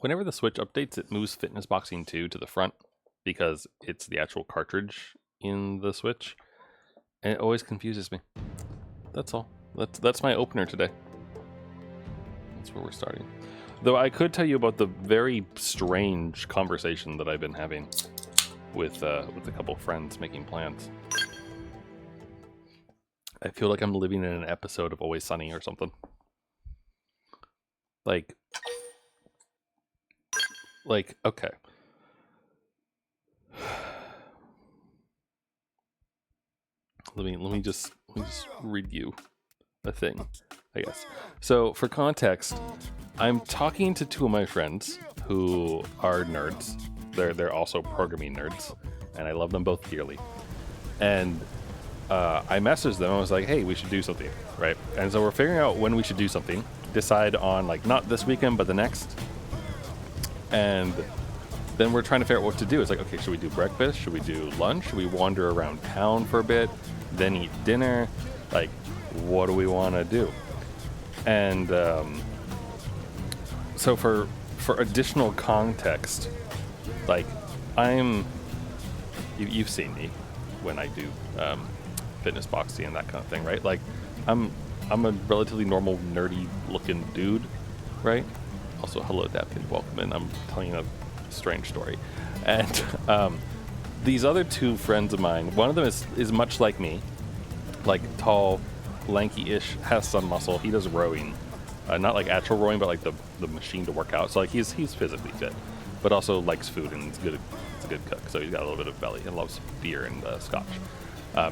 Whenever the Switch updates, it moves Fitness Boxing 2 to the front because it's the actual cartridge in the Switch, and it always confuses me. That's all. That's my opener today. That's where we're starting. Though I could tell you about the very strange conversation that I've been having with a couple friends making plans. I feel like I'm living in an episode of Always Sunny or something. Like, okay. Let me just read you a thing, I guess. So for context, I'm talking to two of my friends who are nerds. They're also programming nerds, and I love them both dearly. And I messaged them. I was like, "Hey, we should do something, right?" And so we're figuring out when we should do something. Decide on like not this weekend, but the next. And then we're trying to figure out what to do. It's like, okay, should we do breakfast? Should we do lunch? Should we wander around town for a bit, then eat dinner? Like, what do we want to do? And so for additional context, like you've seen me when I do fitness boxing and that kind of thing, right? Like I'm a relatively normal nerdy looking dude, right? Also, hello Dapkin, welcome in. I'm telling you a strange story. And these other two friends of mine, one of them is much like me, like tall, lanky-ish, has some muscle. He does rowing, not like actual rowing, but like the machine to work out. So like he's physically fit, but also likes food and he's a good cook. So he's got a little bit of belly and loves beer and scotch.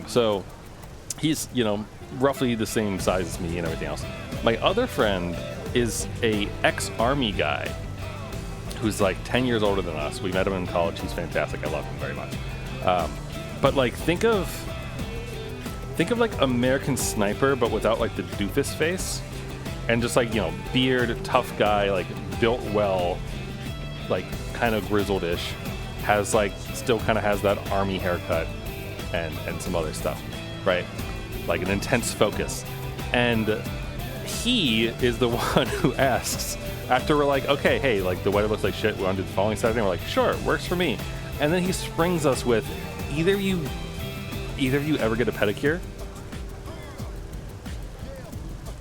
So he's, roughly the same size as me and everything else. My other friend is a ex-army guy who's like 10 years older than us. We met him in college. He's fantastic. I love him very much. But like think of like American Sniper, but without like the doofus face, and just like, beard, tough guy, like built well, like kind of grizzled-ish, has like still kind of has that army haircut and some other stuff, right? Like an intense focus. And he is the one who asks, after we're like, okay, hey, like the weather looks like shit, we want to do the following Saturday, and we're like, sure, works for me. And then he springs us with, either of you ever get a pedicure?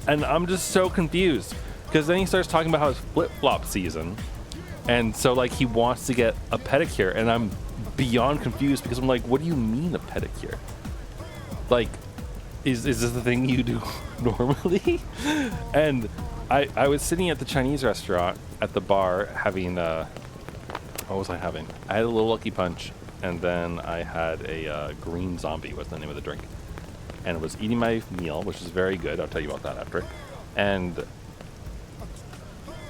And I'm just so confused, because then he starts talking about how it's flip-flop season, and so like he wants to get a pedicure, and I'm beyond confused, because I'm like, what do you mean a pedicure? Like, is this the thing you do normally? And I was sitting at the Chinese restaurant at the bar having what was I having? I had a little Lucky Punch, and then I had a green zombie was the name of the drink, and was eating my meal, which is very good. I'll tell you about that after. And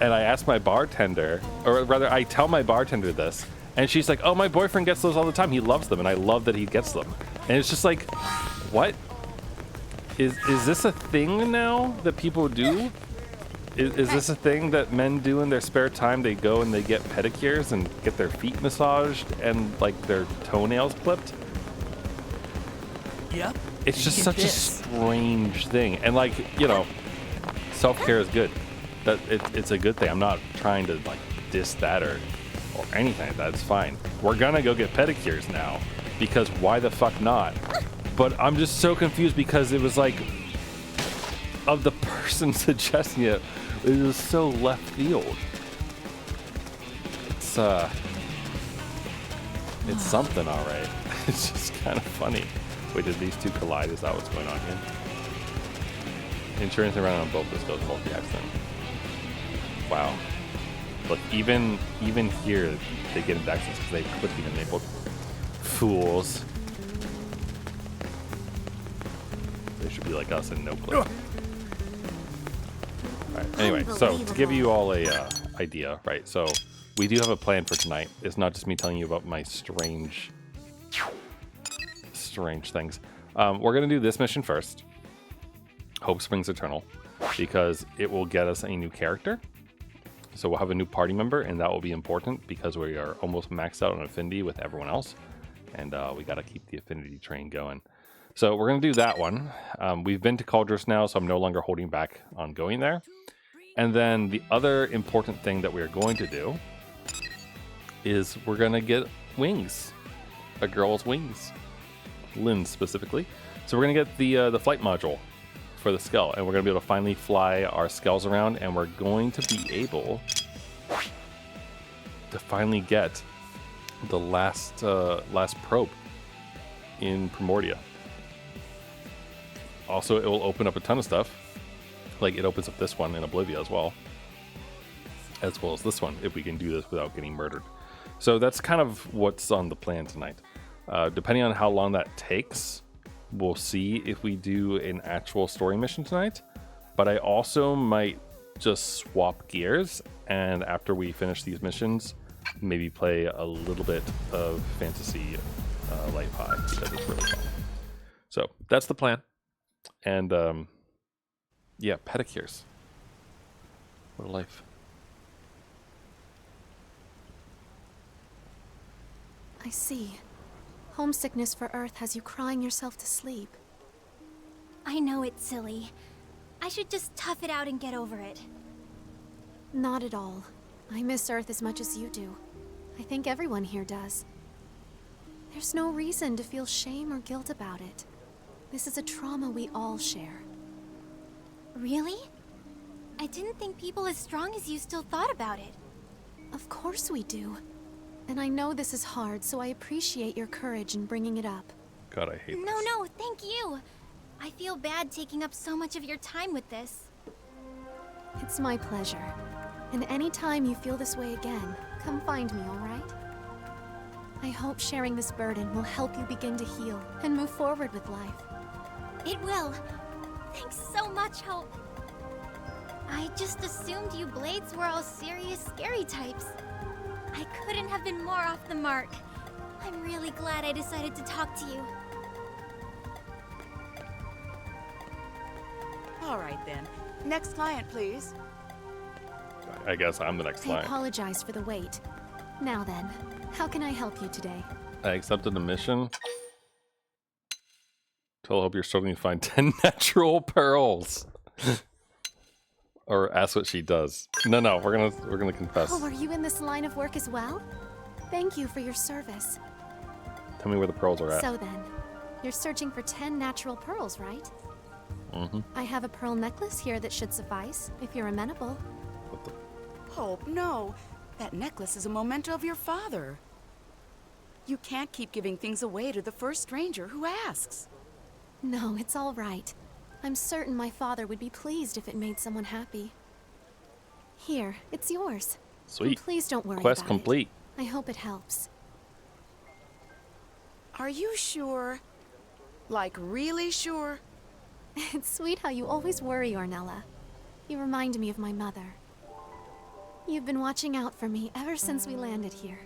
I asked my bartender, or rather I tell my bartender this, and she's like, oh, my boyfriend gets those all the time. He loves them, and I love that he gets them. And it's just like, what? Is this a thing now that people do? Is this a thing that men do in their spare time? They go and they get pedicures and get their feet massaged and like their toenails clipped? Yep. It's just such a strange thing. And like, self-care is good. That it's a good thing. I'm not trying to like diss that or anything. That's fine. We're gonna go get pedicures now, because why the fuck not? But I'm just so confused, because it was like, of the person suggesting it, it was so left field. It's something, all right. It's just kind of funny. Wait, did these two collide? Is that what's going on here? Insurance around on both. This goes multi-accident. Wow. Look, even here, they get into accidents because they click even enabled. Fools. They should be like us and no click. Alright, anyway, so to give you all a idea, right? So we do have a plan for tonight. It's not just me telling you about my strange things. We're gonna do this mission first. Hope Springs Eternal, because it will get us a new character. So we'll have a new party member, and that will be important because we are almost maxed out on affinity with everyone else, and we got to keep the affinity train going. So we're going to do that one. We've been to Caldros now, so I'm no longer holding back on going there. And then the other important thing that we are going to do is we're going to get wings. A girl's wings. Lynn's specifically. So we're going to get the flight module for the skull, and we're going to be able to finally fly our skulls around, and we're going to be able to finally get the last probe in Primordia. Also, it will open up a ton of stuff. Like, it opens up this one in Oblivia as well as this one, if we can do this without getting murdered. So that's kind of what's on the plan tonight. Depending on how long that takes, we'll see if we do an actual story mission tonight. But I also might just swap gears, and after we finish these missions, maybe play a little bit of Fantasy Life High, because it's really fun. So that's the plan. And yeah, pedicures. What a life. I see. Homesickness for Earth has you crying yourself to sleep. I know it's silly. I should just tough it out and get over it. Not at all. I miss Earth as much as you do. I think everyone here does. There's no reason to feel shame or guilt about it. This is a trauma we all share. Really? I didn't think people as strong as you still thought about it. Of course we do. And I know this is hard, so I appreciate your courage in bringing it up. God, I hate this. No, thank you. I feel bad taking up so much of your time with this. It's my pleasure. And any time you feel this way again, come find me, all right? I hope sharing this burden will help you begin to heal and move forward with life. It will. Thanks so much, Hope. I just assumed you Blades were all serious, scary types. I couldn't have been more off the mark. I'm really glad I decided to talk to you. All right, then. Next client, please. I guess I'm the next I client. apologize for the wait. Now then, how can I help you today? I accepted the mission. Tell Hope you're struggling to find 10 natural pearls. Or ask what she does. No, we're gonna confess. Oh, are you in this line of work as well? Thank you for your service. Tell me where the pearls are at. So then, you're searching for 10 natural pearls, right? Mm-hmm. I have a pearl necklace here that should suffice, if you're amenable. What the? Hope, no. That necklace is a memento of your father. You can't keep giving things away to the first stranger who asks. No, it's all right. I'm certain my father would be pleased if it made someone happy. Here, it's yours. Sweet. And please don't worry Quest about complete. it. I hope it helps. Are you sure? Like, really sure? It's sweet how you always worry, Ornella. You remind me of my mother. You've been watching out for me ever since we landed here.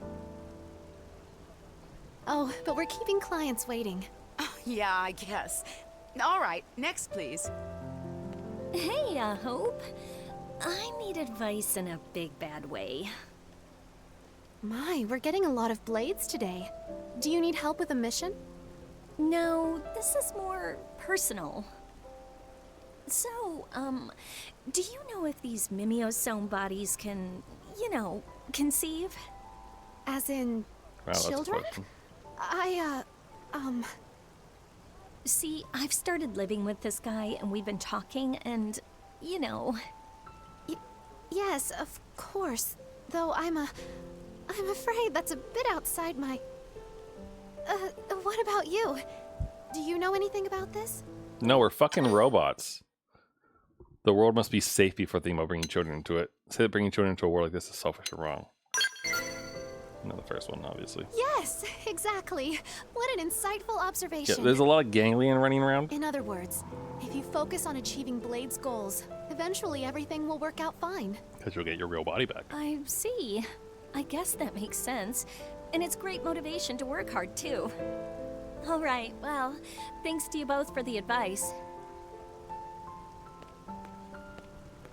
Oh, but we're keeping clients waiting. Yeah, I guess. All right, next, please. Hey, Hope. I need advice in a big bad way. My, we're getting a lot of blades today. Do you need help with a mission? No, this is more personal. So, do you know if these mimeosome bodies can, conceive? As in, Wow, that's a children? question. See, I've started living with this guy and we've been talking and, Yes, of course. Though I'm afraid that's a bit outside my... what about you? Do you know anything about this? No, we're fucking robots. The world must be safe before thinking about bringing children into it. Say that bringing children into a world like this is selfish and wrong. No, the first one, obviously. Yes, exactly. What an insightful observation. Yeah, there's a lot of ganglion running around. In other words, if you focus on achieving Blade's goals, eventually everything will work out fine. Because you'll get your real body back. I see. I guess that makes sense. And it's great motivation to work hard, too. All right, well, thanks to you both for the advice.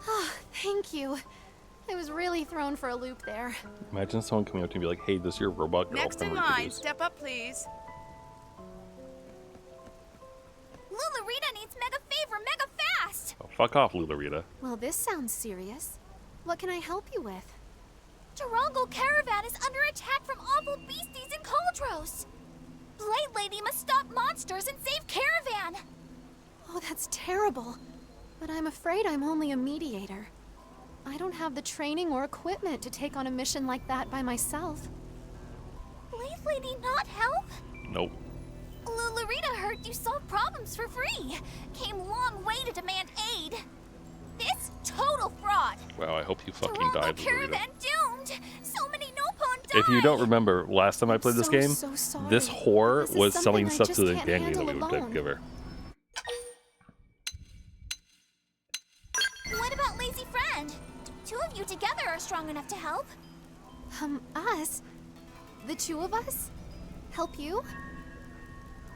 Ah, thank you. I was really thrown for a loop there. Imagine someone coming up to me and be like, hey, this is your robot Next girlfriend in line, reproduced. step up, please. Lula Rita needs mega favor, mega fast! Oh, Fuck off, Lularita. Well, this sounds serious. What can I help you with? Durango Caravan is under attack from awful beasties in Caldros. Blade Lady must stop monsters and save Caravan. Oh, that's terrible. But I'm afraid I'm only a mediator. I don't have the training or equipment to take on a mission like that by myself. Blade Lady not help? Nope. Lularita heard you solve problems for free. Came long way to demand aid. This total fraud. Wow, I hope you fucking Durango died, Lularita. Caravan doomed. So many nopon died. If you don't remember, last time I played this game, so sorry. this whore This is was something selling I stuff just to the can't gang leader handle that we would alone. give her. What about Lazy Friend? Two of you together are strong enough to help. Us? The two of us? Help you?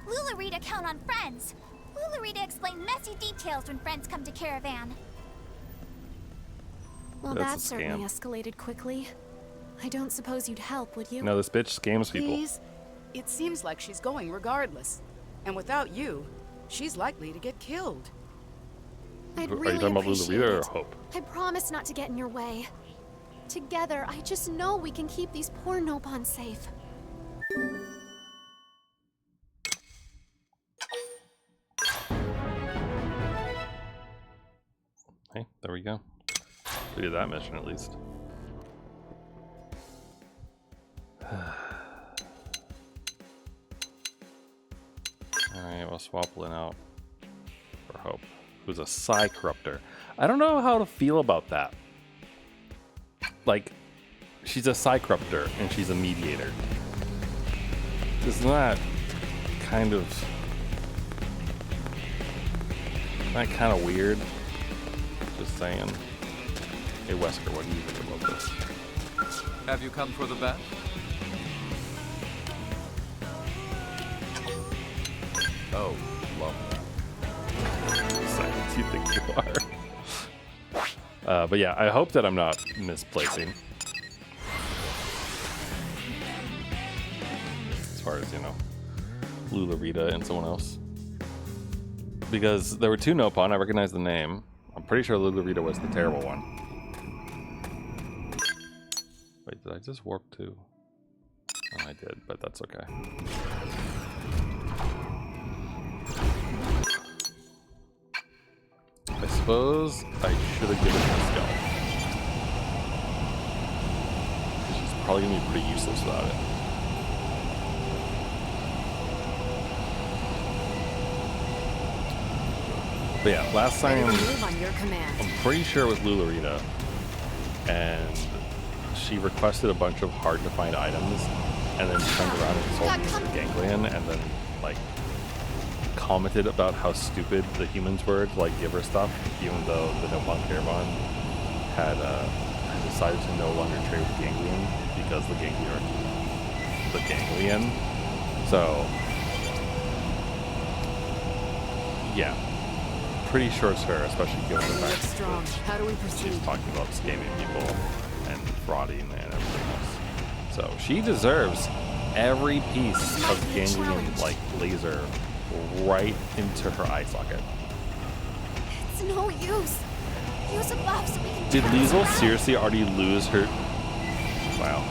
Lularita count on friends. Lularita explain messy details when friends come to Caravan. Well, That's that a certainly scam. escalated quickly. I don't suppose you'd help, would you? No, this bitch scams people. Please? It seems like she's going regardless. And without you, she's likely to get killed. I'd Are really you talking about appreciate Lularita or it. Hope? I promise not to get in your way. Together, I just know we can keep these poor nopon safe. Hey, there we go. We did that mission at least. Alright, we'll swap Lynn out for Hope, who's a Psy Corruptor. I don't know how to feel about that. Like, she's a Psy Corruptor and she's a mediator. Isn't that kind of weird? Just saying. Hey Wesker, what do you think about this? Have you come for the bet? Oh, love that. Silence you think you are. But yeah, I hope that I'm not misplacing. As far as, you know, Lularita and someone else. Because there were two Nopon, I recognize the name. I'm pretty sure Lularita was the terrible one. Wait, did I just warp too? Oh, I did, but that's okay. I suppose I should have given her a scalp. She's probably gonna be pretty useless without it. But yeah, last time Move on your command. I'm pretty sure it was Lularita, and she requested a bunch of hard to find items, and then turned around and sold me the ganglion, and then like commented about how stupid the humans were to like give her stuff, even though the Nopon Caravan had decided to no longer trade with the ganglion because the ganglion. So yeah, pretty sure it's her, especially given the fact Strong. How do we that proceed? she's talking about scamming people and frauding and everything else. So she deserves every piece of ganglion like laser right into her eye socket. It's no use. Use a buff so we can Did turn this Liesel around. seriously already lose her? Wow.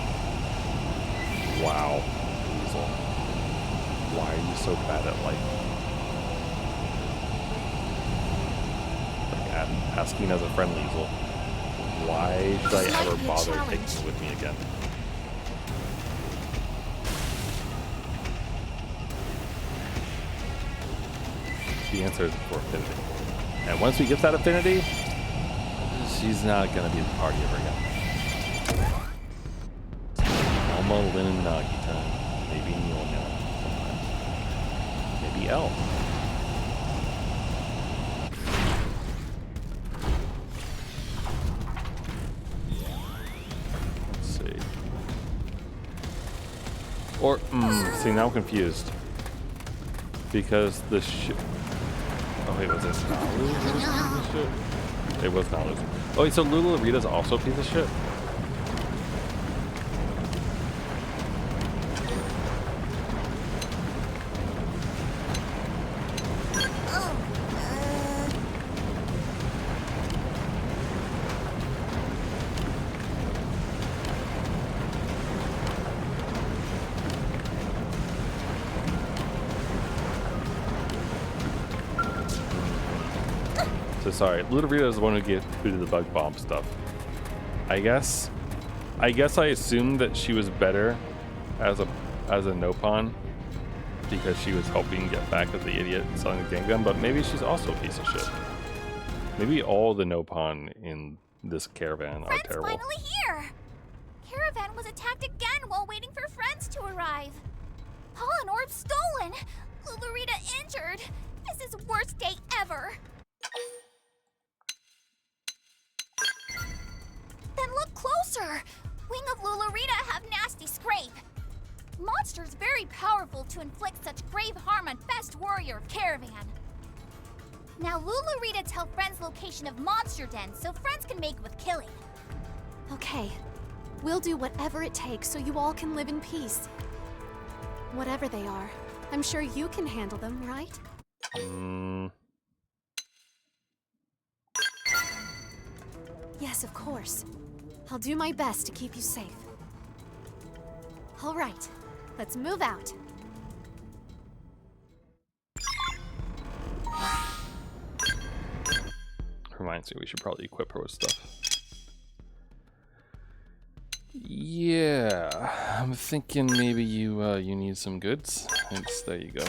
Wow. Liesel. Why are you so bad at life? Like asking as a friend, Liesel. Why should I ever bother taking you with me again? The answer is for affinity. And once we get that affinity, she's not going to be the party ever again. Alma, Lynn, and Nagi time. Maybe Neil now. Maybe Elle. Let's see. Or, see, now I'm confused. Because the ship. Oh, wait, was it Nalu who was a piece of shit? It was Nalu. Oh, wait, so Lularita's also a piece of shit? So sorry, Lurita is the one who did the bug bomb stuff. I guess I assumed that she was better as a nopon because she was helping get back at the idiot selling the gang gun, but maybe she's also a piece of shit. Maybe all the nopon in this caravan are terrible. Friends finally here! Caravan was attacked again while waiting for friends to arrive. Pollen orb stolen! Lulurita injured! This is worst day ever! Then look closer! Wing of Lulurita have nasty scrape. Monster's very powerful to inflict such grave harm on best warrior of Caravan. Now Lulurita tell friends location of monster den so friends can make with killing. Okay. We'll do whatever it takes so you all can live in peace. Whatever they are, I'm sure you can handle them, right? Yes, of course. I'll do my best to keep you safe. All right, let's move out. Reminds me, we should probably equip her with stuff. Yeah, I'm thinking maybe you need some goods. And there you go.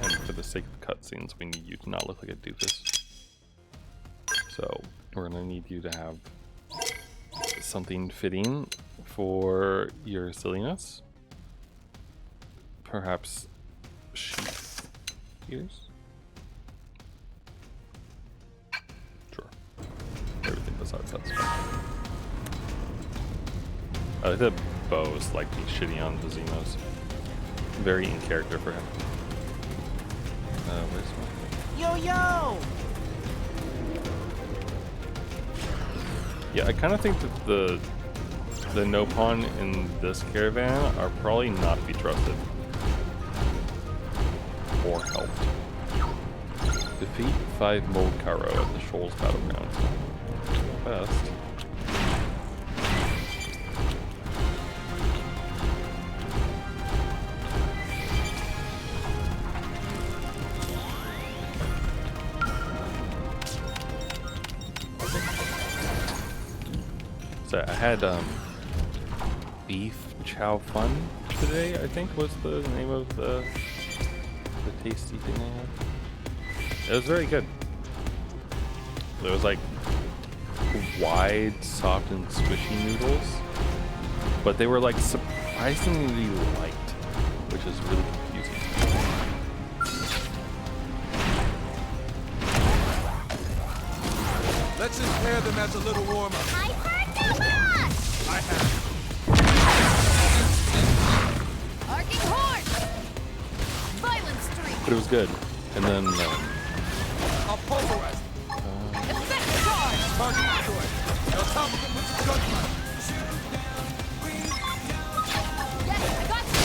And for the sake of cutscenes, we need you to not look like a doofus. So we're gonna need you to have something fitting for your silliness. Perhaps sheep ears. Sure. Everything besides that's fine. I like that Bo's like being shitty on the Xenos. Very in character for him. Where's my... Yo, yo! Yeah, I kind of think that the nopon in this caravan are probably not to be trusted. Or helped. Defeat 5 Mold Karo at the Shoals Battleground. Best. So I had beef chow fun today, I think was the name of the tasty thing I had. It was very good. There was like wide, soft and squishy noodles, but they were like surprisingly light, which is really confusing. Let's just pair them as a little warm up. I have. Arcing horn! Violent streak! But it was good. And then I'll pulverize. Effect charge! Target destroyed. Now top of them with some gunfire. Yes, I got you!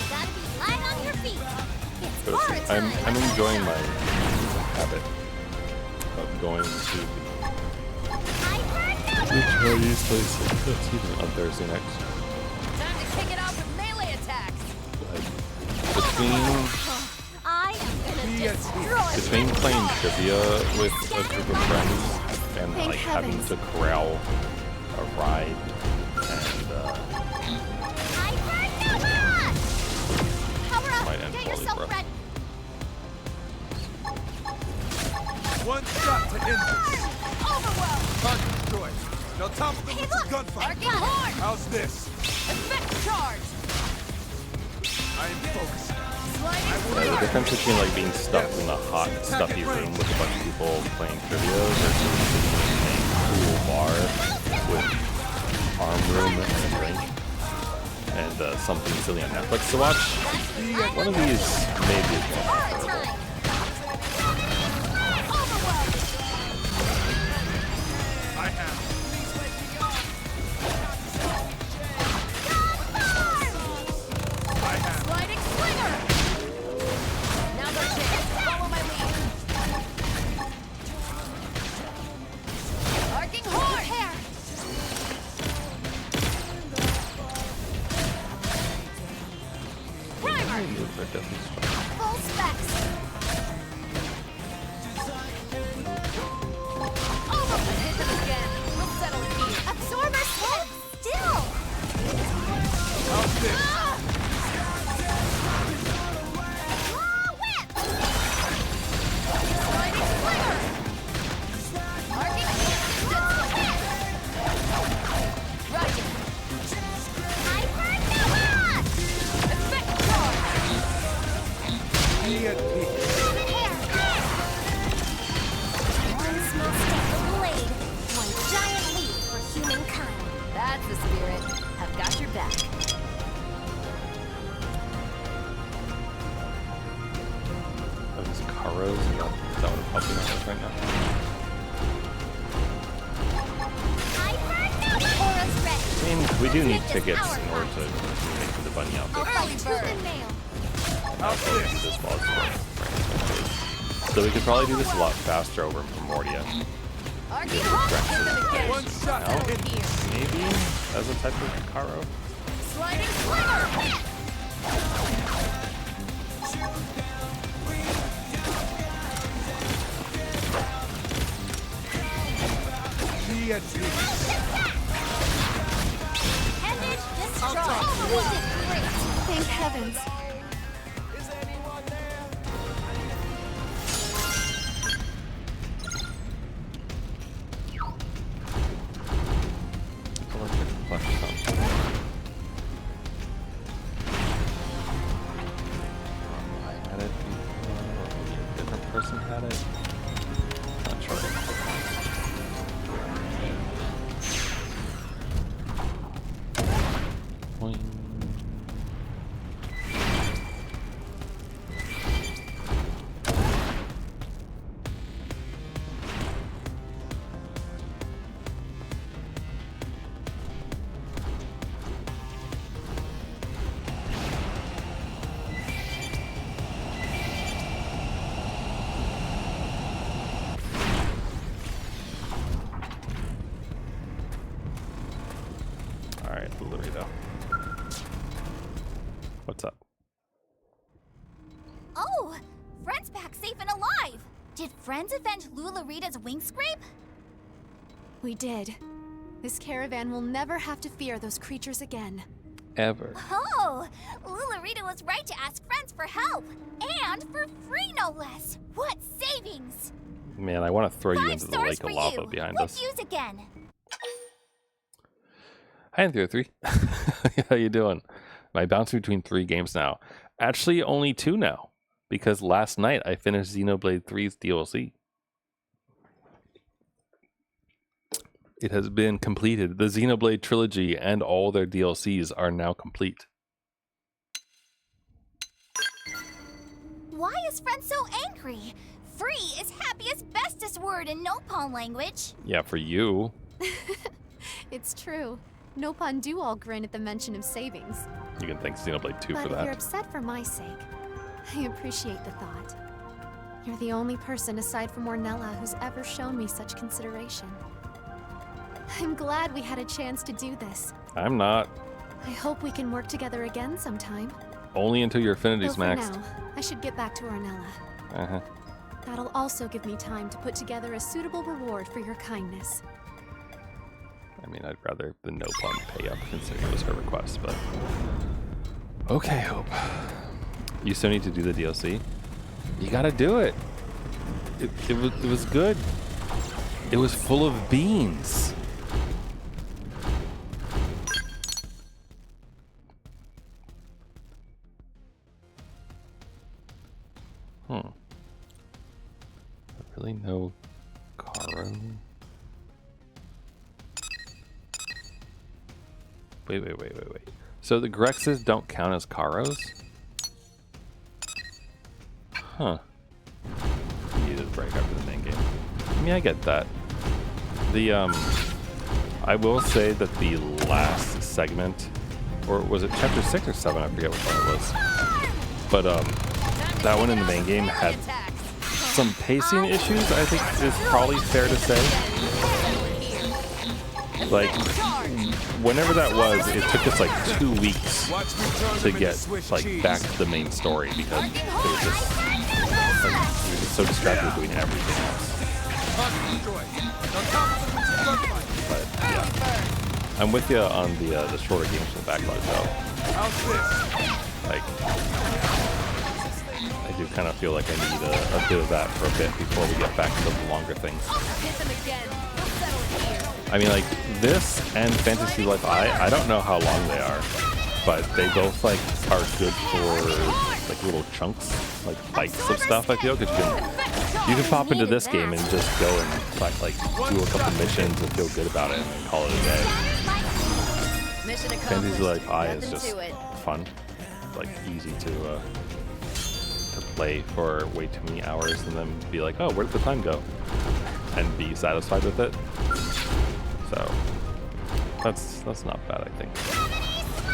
Gotta be light on your feet. It's it was, horror time. I'm enjoying my habit of going to the Chinese place on Thursday nights. Time to kick it off with melee attacks! I am gonna destroy Between playing trivia with a group of friends and Thank like having heavens. to corral a ride and Power up! might end Get poorly yourself for us. ready! One shot to end this. Overwhelm! Target destroyed. Now top of them Hey, with some look! gunfire. Arcing horn! How's this? Effect charge! I am focused. Sliding The difference between like being stuck in a hot, stuffy room with a bunch of people playing trivia versus sitting in a cool bar with arm room and a drink and something silly on Netflix to watch. One of these may be Horror time! Overwhelm! I have. I have. Sliding slinger! Now's our chance. Follow my lead. Arcing horn! Hair! Primer! They're definitely strong. Full specs! We do need tickets in order to make the bunny outfit. Do this while it's going. So we could probably do this a lot faster over in Primordia. One shot. Maybe as a type of Caro. Sliding slinger! Thank heavens. Person had it. Not sure. Boing. What's up? Oh, Friend's back safe and alive. Did Friends avenge Lularita's wing scrape? We did. This caravan will never have to fear those creatures again. Ever. Oh, Lularita was right to ask Friends for help. And for free, no less. What savings! Man, I want to throw you 5 into the stars lake for of lava you. behind We'll us. fuse again. Hi, N03. How you doing? I bounce between 3 games now. Actually, only 2 now. Because last night I finished Xenoblade 3's DLC. It has been completed. The Xenoblade trilogy and all their DLCs are now complete. Why is Friend so angry? Free is happiest bestest word in Nopon language. Yeah, for you. It's true. Nopon do all grin at the mention of savings. You can thank Xenoblade 2 But for if you're that. upset for my sake, I appreciate the thought. You're the only person aside from Ornella who's ever shown me such consideration. I'm glad we had a chance to do this. I'm not. I hope we can work together again sometime. Only until your Though affinity's for maxed. now, I should get back to Ornella. Uh-huh. That'll also give me time to put together a suitable reward for your kindness. I mean, I'd rather the Nopon pay up considering it was her request, but... Okay, Hope. You still need to do the DLC? You gotta do it! It was good. It was full of beans. I really know Caro. Wait. So the Grexes don't count as Caros? Huh. You needed a break after the main game. I mean, I get that. The, I will say that the last segment, or was it chapter 6 or 7? I forget which one it was. But, that one in the main game had some pacing issues, I think is probably fair to say. Like, whenever that was, it took us like 2 weeks to get like back to the main story because it was just like, we were just so distracted with doing everything else. But yeah, I'm with you on the shorter games in the backlog though. Like, I do kind of feel like I need a bit of that for a bit before we get back to the longer things. I mean, like, this and Fantasy Life I don't know how long they are, but they both, like, are good for, like, little chunks, like, bites of stuff, I feel, because you can pop into this game and just go and, like, do a couple missions and feel good about it and then call it a day. Fantasy Life I is just fun, like, easy to play for way too many hours and then be like, oh, where did the time go? And be satisfied with it. So, That's not bad, I think.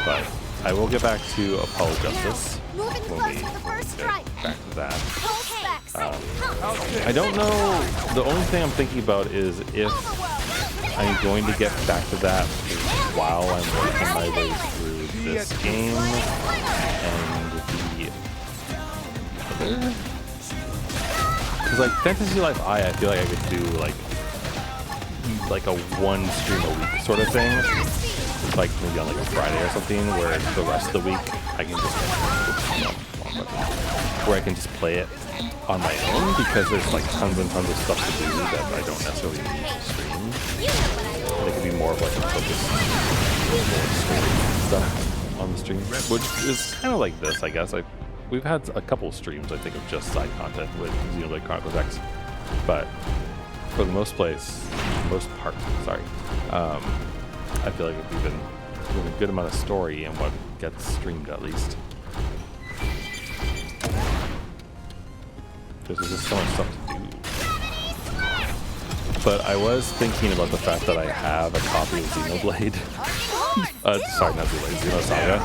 But I will get back to Apollo Justice Moving when close we for the first strike. get back to that. Okay. I don't know. The only thing I'm thinking about is if I'm going to get back to that while I'm working my way through this game and the other. Because like Fantasy Life I feel like I could do like a one stream a week sort of thing, like maybe on like a Friday or something, where the rest of the week I can just where I can just play it on my own, because there's like tons and tons of stuff to do that I don't necessarily need to stream. And it could be more of like a focused stuff on the stream, which is kind of like this, I guess. We've had a couple streams, I think, of just side content with Xenoblade Chronicles X, but for the most part, I feel like we've been doing a good amount of story in what gets streamed, at least. Because there's just so much stuff to do. But I was thinking about the fact that I have a copy of Xenoblade. Sorry, not Xenoblade, Xenosaga.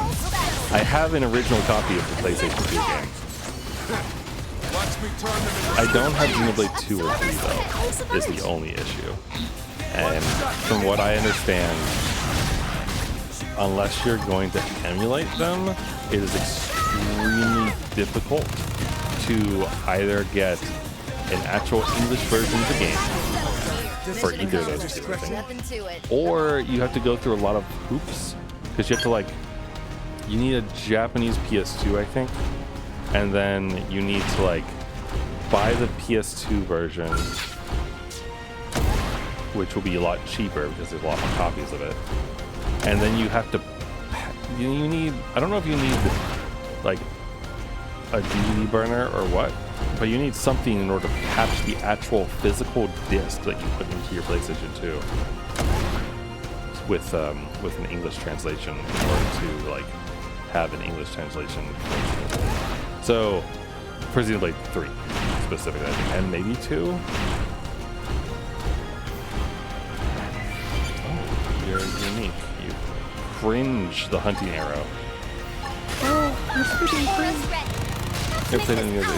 I have an original copy of the PlayStation 2 game. I don't have Xenoblade 2 or 3 though, is the only issue. And from what I understand, unless you're going to emulate them, it is extremely difficult to either get an actual English version of the game for either of those two things, or you have to go through a lot of hoops, because you have to you need a Japanese PS2, I think, and then you need to buy the PS2 version, which will be a lot cheaper because there's a lot more copies of it. And then you have to, you need, I don't know if you need a DVD burner or what, but you need something in order to patch the actual physical disc that you put into your PlayStation 2 with an English translation in order to have an English translation. So for Xenoblade 3 specifically, I think, and maybe 2. Oh, you're unique. You cringe the hunting arrow. Oh, you're freaking cringe. If they didn't go to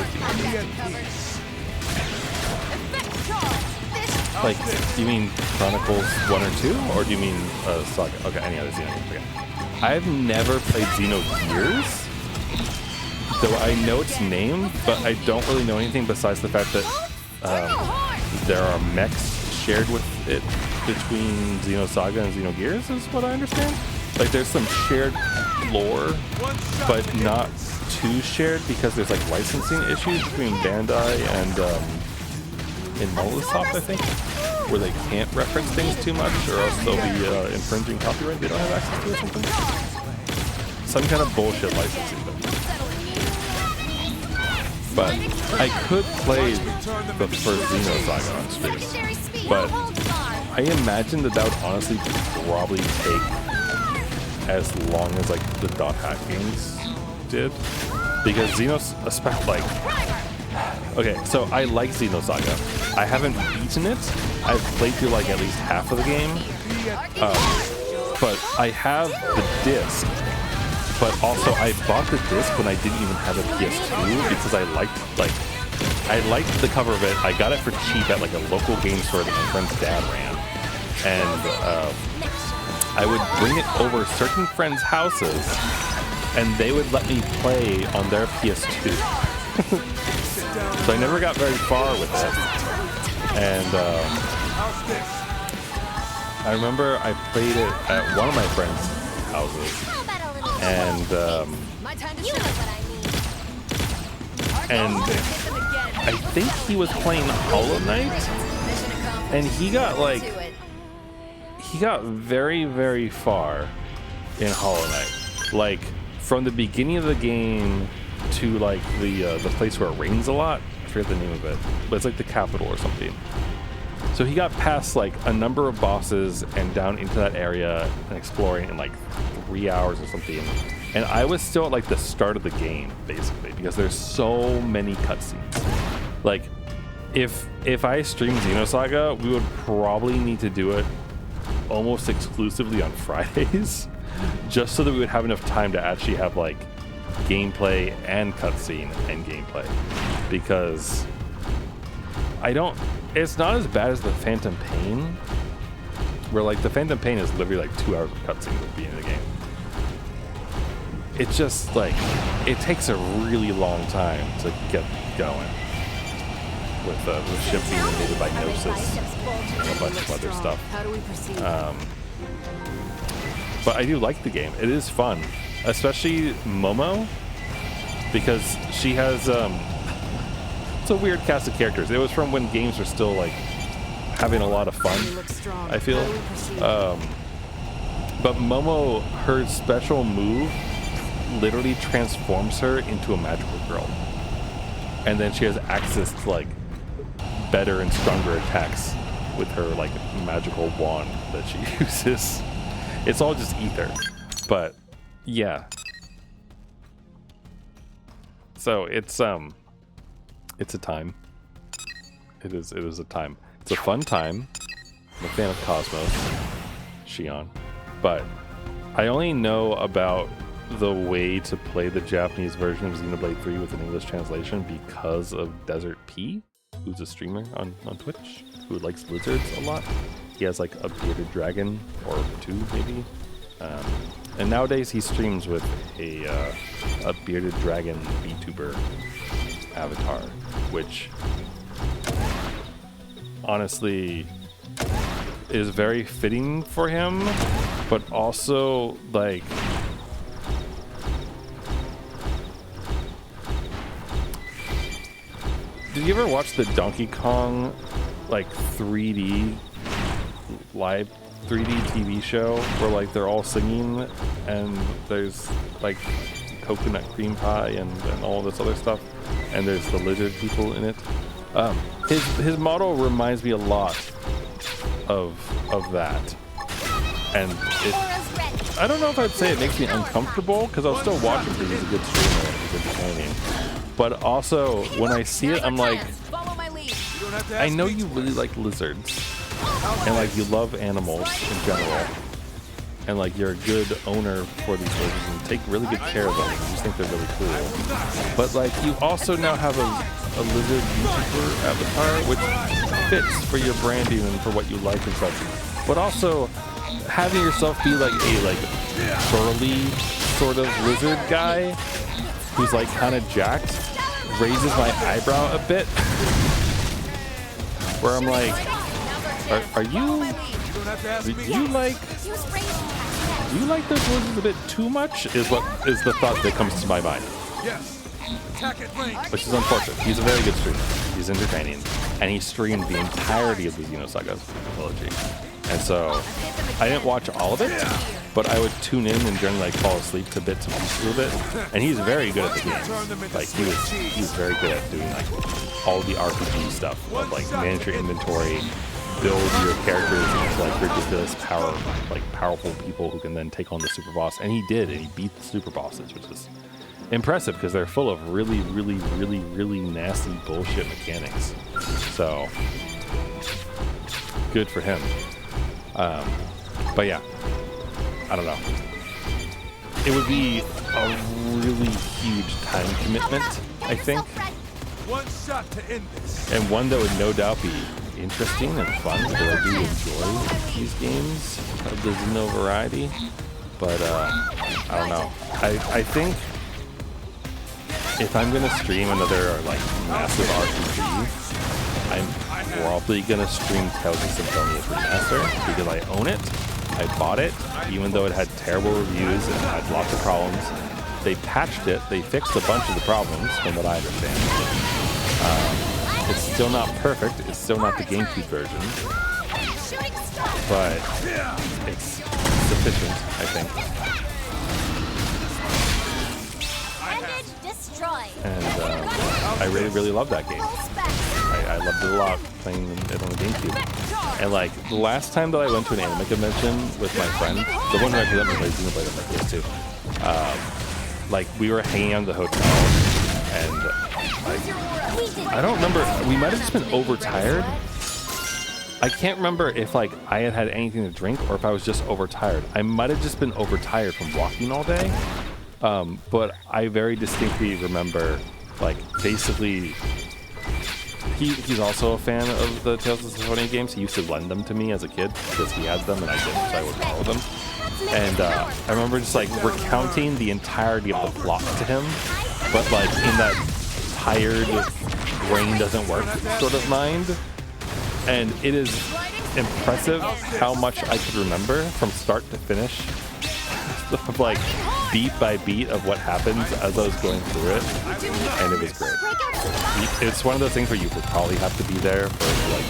you mean Chronicles 1 or 2? Or do you mean Saga? Okay, any other Xeno game? I've never played Xenogears, though I know its name, but I don't really know anything besides the fact that there are mechs shared with it between Xenosaga and Xenogears, is what I understand. There's some shared lore, but not too shared, because there's licensing issues between Bandai and Molotov, I think, where they can't reference things too much, or else they'll be infringing copyright they don't have access to or something. Some kind of bullshit licensing. But I could play the first Xenosaga on stream, but I imagine that would honestly probably take as long as the dot hack games did, because okay, so I like Xenosaga. I haven't beaten it. I've played through at least half of the game, but I have the disc. But also, I bought the disc when I didn't even have a PS2 because I liked the cover of it. I got it for cheap at a local game store that my friend's dad ran, and I would bring it over certain friends' houses, and they would let me play on their PS2. So I never got very far with it. And I remember I played it at one of my friends' houses, and I think he was playing Hollow Knight, and he got very, very far in Hollow Knight. From the beginning of the game to the place where it rains a lot. I forget the name of it, but it's the capital or something. So he got past a number of bosses and down into that area and exploring in 3 hours or something. And I was still at the start of the game, basically, because there's so many cutscenes. If I stream Xenosaga, we would probably need to do it almost exclusively on Fridays, just so that we would have enough time to actually have like gameplay and cutscene and gameplay, because it's not as bad as the Phantom Pain, where like the Phantom Pain is literally like 2 hours of cutscene at the beginning of the game. It's just like, it takes a really long time to get going with ship being invaded by Gnosis and a bunch of other stuff. How do we proceed? But I do like the game. It is fun, especially Momo, because she has it's a weird cast of characters. It was from when games were still like having a lot of fun, I feel. But Momo, her special move literally transforms her into a magical girl, and then she has access to like better and stronger attacks with her like magical wand that she uses. It's all just ether, but yeah. So it's a time. It is a time. It's a fun time. I'm a fan of Cosmos, Shion, but I only know about the way to play the Japanese version of Xenoblade 3 with an English translation because of Desert P, who's a streamer on Twitch who likes lizards a lot. He has like a bearded dragon or 2 maybe, and nowadays he streams with a bearded dragon VTuber avatar, which honestly is very fitting for him, but also like did you ever watch the Donkey Kong like 3D live 3D TV show where like they're all singing and there's like coconut cream pie and all this other stuff, and there's the lizard people in it? His model reminds me a lot of that, and I don't know if I'd say it makes me uncomfortable, because I'll still watch him because he's a good streamer and he's entertaining. But also, when I see it, I'm like, I know you really like lizards, and like you love animals in general, and like you're a good owner for these lizards and take really good care of them. You just think they're really cool. But like you also now have a lizard YouTuber avatar, which fits for your branding and for what you like and such. But also having yourself be like a burly sort of lizard guy who's like kind of jacked raises my eyebrow a bit. Where I'm like, are you like those lizards a bit too much? Is the thought that comes to my mind. Yes. Which is unfortunate. He's a very good streamer. He's entertaining, and he streamed the entirety of the Xenosaga trilogy. And so I didn't watch all of it, but I would tune in and generally like fall asleep to bits and pieces of it. And he's very good at the game. Like he's very good at doing like all the RPG stuff of like manage your inventory, build your characters into like ridiculous powerful people who can then take on the super boss. And he did, and he beat the super bosses, which is impressive because they're full of really, really, really, really nasty bullshit mechanics. So good for him. But yeah, I don't know. It would be a really huge time commitment, I think. One shot to end this. And one that would no doubt be interesting and fun, because I do enjoy these games of the Xeno variety. But I don't know. I think if I'm gonna stream another like massive RPG, I'm probably gonna stream Tales of Symphonia Remastered, because I own it. I bought it, even though it had terrible reviews and had lots of problems. They patched it. They fixed a bunch of the problems, from what I understand. It's still not perfect. It's still not the GameCube version, but it's sufficient, I think. And I really, really love that game. I loved it a lot playing it on the GameCube. And like the last time that I went to an anime convention with my friend, the one who represented me played Xenoblade on my PS2, like we were hanging out at the hotel, and I don't remember. We might have just been overtired, I can't remember if like I had anything to drink or if I was just overtired. I might have just been overtired from walking all day. But I very distinctly remember, like, basically, he's also a fan of the Tales of Symphonia games. He used to lend them to me as a kid because he had them and I didn't, so I would borrow them. And I remember just like recounting the entirety of the plot to him, but like in that tired, brain doesn't work sort of mind. And it is impressive how much I could remember from start to finish, like beat by beat of what happens as I was going through it, and it was great. It's one of those things where you would probably have to be there for like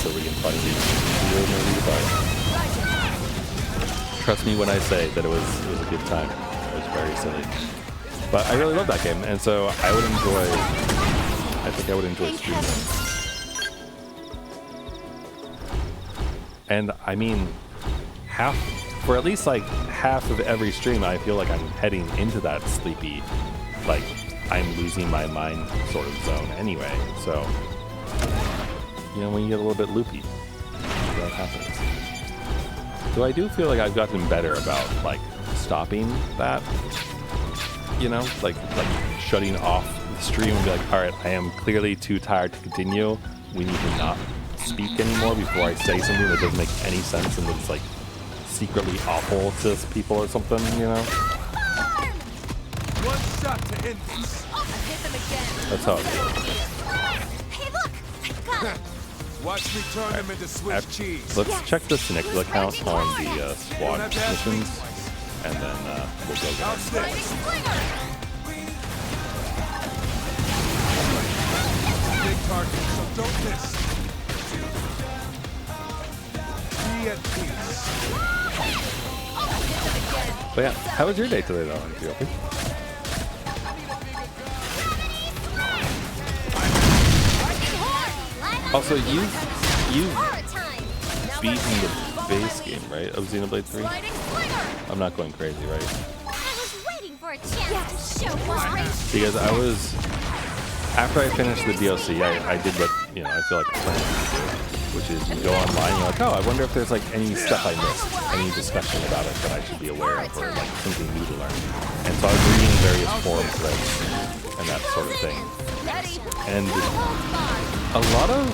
silly and funny movie, but trust me when I say that it was a good time. It was very silly, but I really love that game, and so I think I would enjoy streaming it. And I mean, for at least like half of every stream, I feel like I'm heading into that sleepy, like I'm losing my mind sort of zone anyway. So, you know, when you get a little bit loopy, that happens. So I do feel like I've gotten better about like stopping that, you know, like shutting off the stream and be like, all right, I am clearly too tired to continue. We need to not speak anymore before I say something that doesn't make any sense and that's like secretly awful to people or something, you know? One shot to end this. Hit them again. That's how it feels. Hey, look! I got it! Watch me turn them into Swiss cheese. Let's check the Snickla count on the squad missions, and then we'll go get it. Big target, so don't miss. Be at peace. But yeah, how was your day today though, Antiope? Also, you've beaten the base game, right, of Xenoblade 3? I'm not going crazy, right? I was waiting for a chance to show why. Because after I finished the DLC, I did what, you know, I feel like a plan to do, which is you go online and you're like, oh, I wonder if there's like any stuff I missed, any discussion about it that I should be aware of, or like something new to learn. And so I was reading various forum threads and that sort of thing. And a lot of,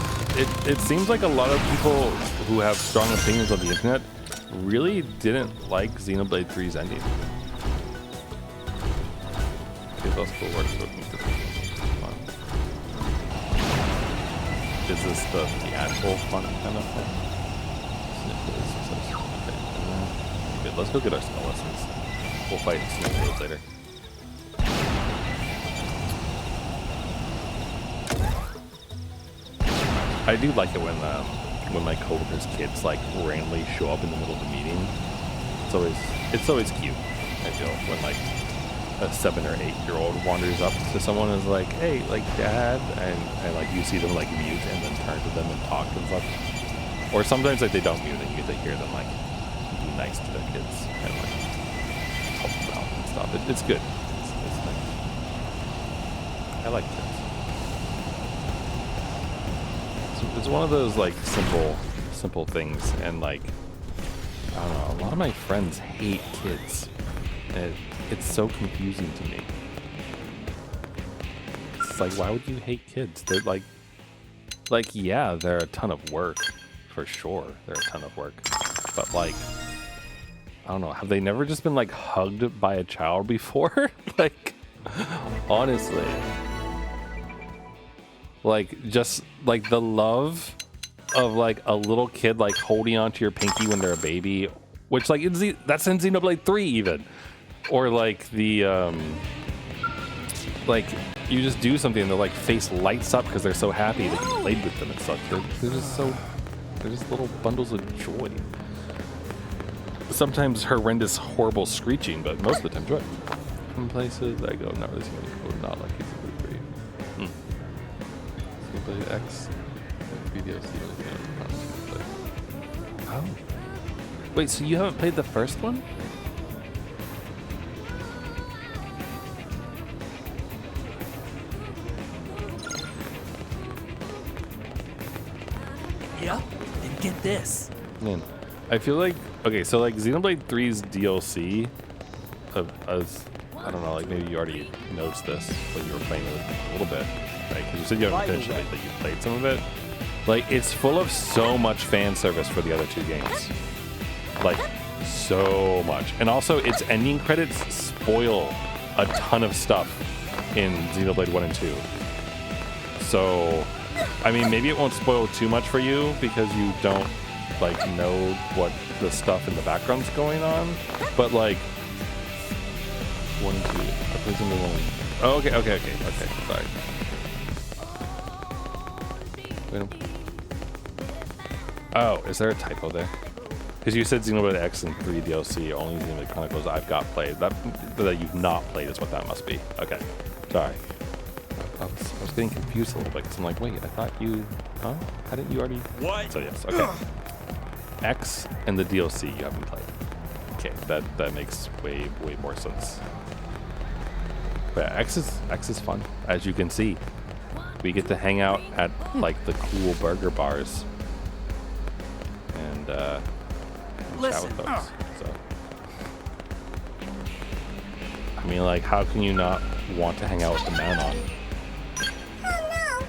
it seems like a lot of people who have strong opinions on the internet really didn't like Xenoblade 3's ending. Okay, that's cool work. Is this the actual fun kind of thing? Okay, let's go get our spell lessons. We'll fight Snickers later. I do like it when my coworkers' kids like randomly show up in the middle of the meeting. It's always cute. I feel when like a 7 or 8 year old wanders up to someone and is like, hey, like dad, and like you see them like mute and then turn to them and talk and stuff. Or sometimes like they don't mute and they hear them like be nice to their kids and like help them out and stuff. It's good. It's nice. I like kids. It's one of those like simple things, and like I don't know, a lot of my friends hate kids. It's so confusing to me. It's like, why would you hate kids? They're like yeah, they're a ton of work, for sure. They're a ton of work, but like I don't know, have they never just been like hugged by a child before? Like honestly. Like, just, like, the love of, like, a little kid, like, holding onto your pinky when they're a baby. Which, like, that's in Xenoblade 3, even. Or, like, the, like, you just do something and their, like, face lights up because they're so happy that you played with them and stuff. They're just little bundles of joy. Sometimes horrendous, horrible screeching, but most of the time joy. Some places I go, not really seeing any code, not like it's X video. Oh. Wait, so you haven't played the first one? Yep, this? Man, I feel like, okay, so like Xenoblade 3's DLC, as I don't know, like maybe you already noticed this, but you were playing it a little bit, right? Because you said you haven't finished it, but you played some of it. Like, it's full of so much fan service for the other two games. Like, so much. And also, its ending credits spoil a ton of stuff in Xenoblade 1 and 2. So, I mean, maybe it won't spoil too much for you because you don't, like, know what the stuff in the background's going on. But, like, 1 and 2. I played Xenoblade 1. Oh, okay. Sorry. Oh, is there a typo there? Because you said Xenoblade X and 3 DLC, only Xenoblade Chronicles I've got played. That you've not played is what that must be. Okay, sorry. I was getting confused a little bit because I'm like, wait, I thought you, huh? Hadn't you already? What? So yes, okay. X and the DLC you haven't played. Okay, that makes way more sense. But X is fun, as you can see. We get to hang out at like the cool burger bars and chat with folks. So, I mean, like, how can you not want to hang out with the man on? Oh no!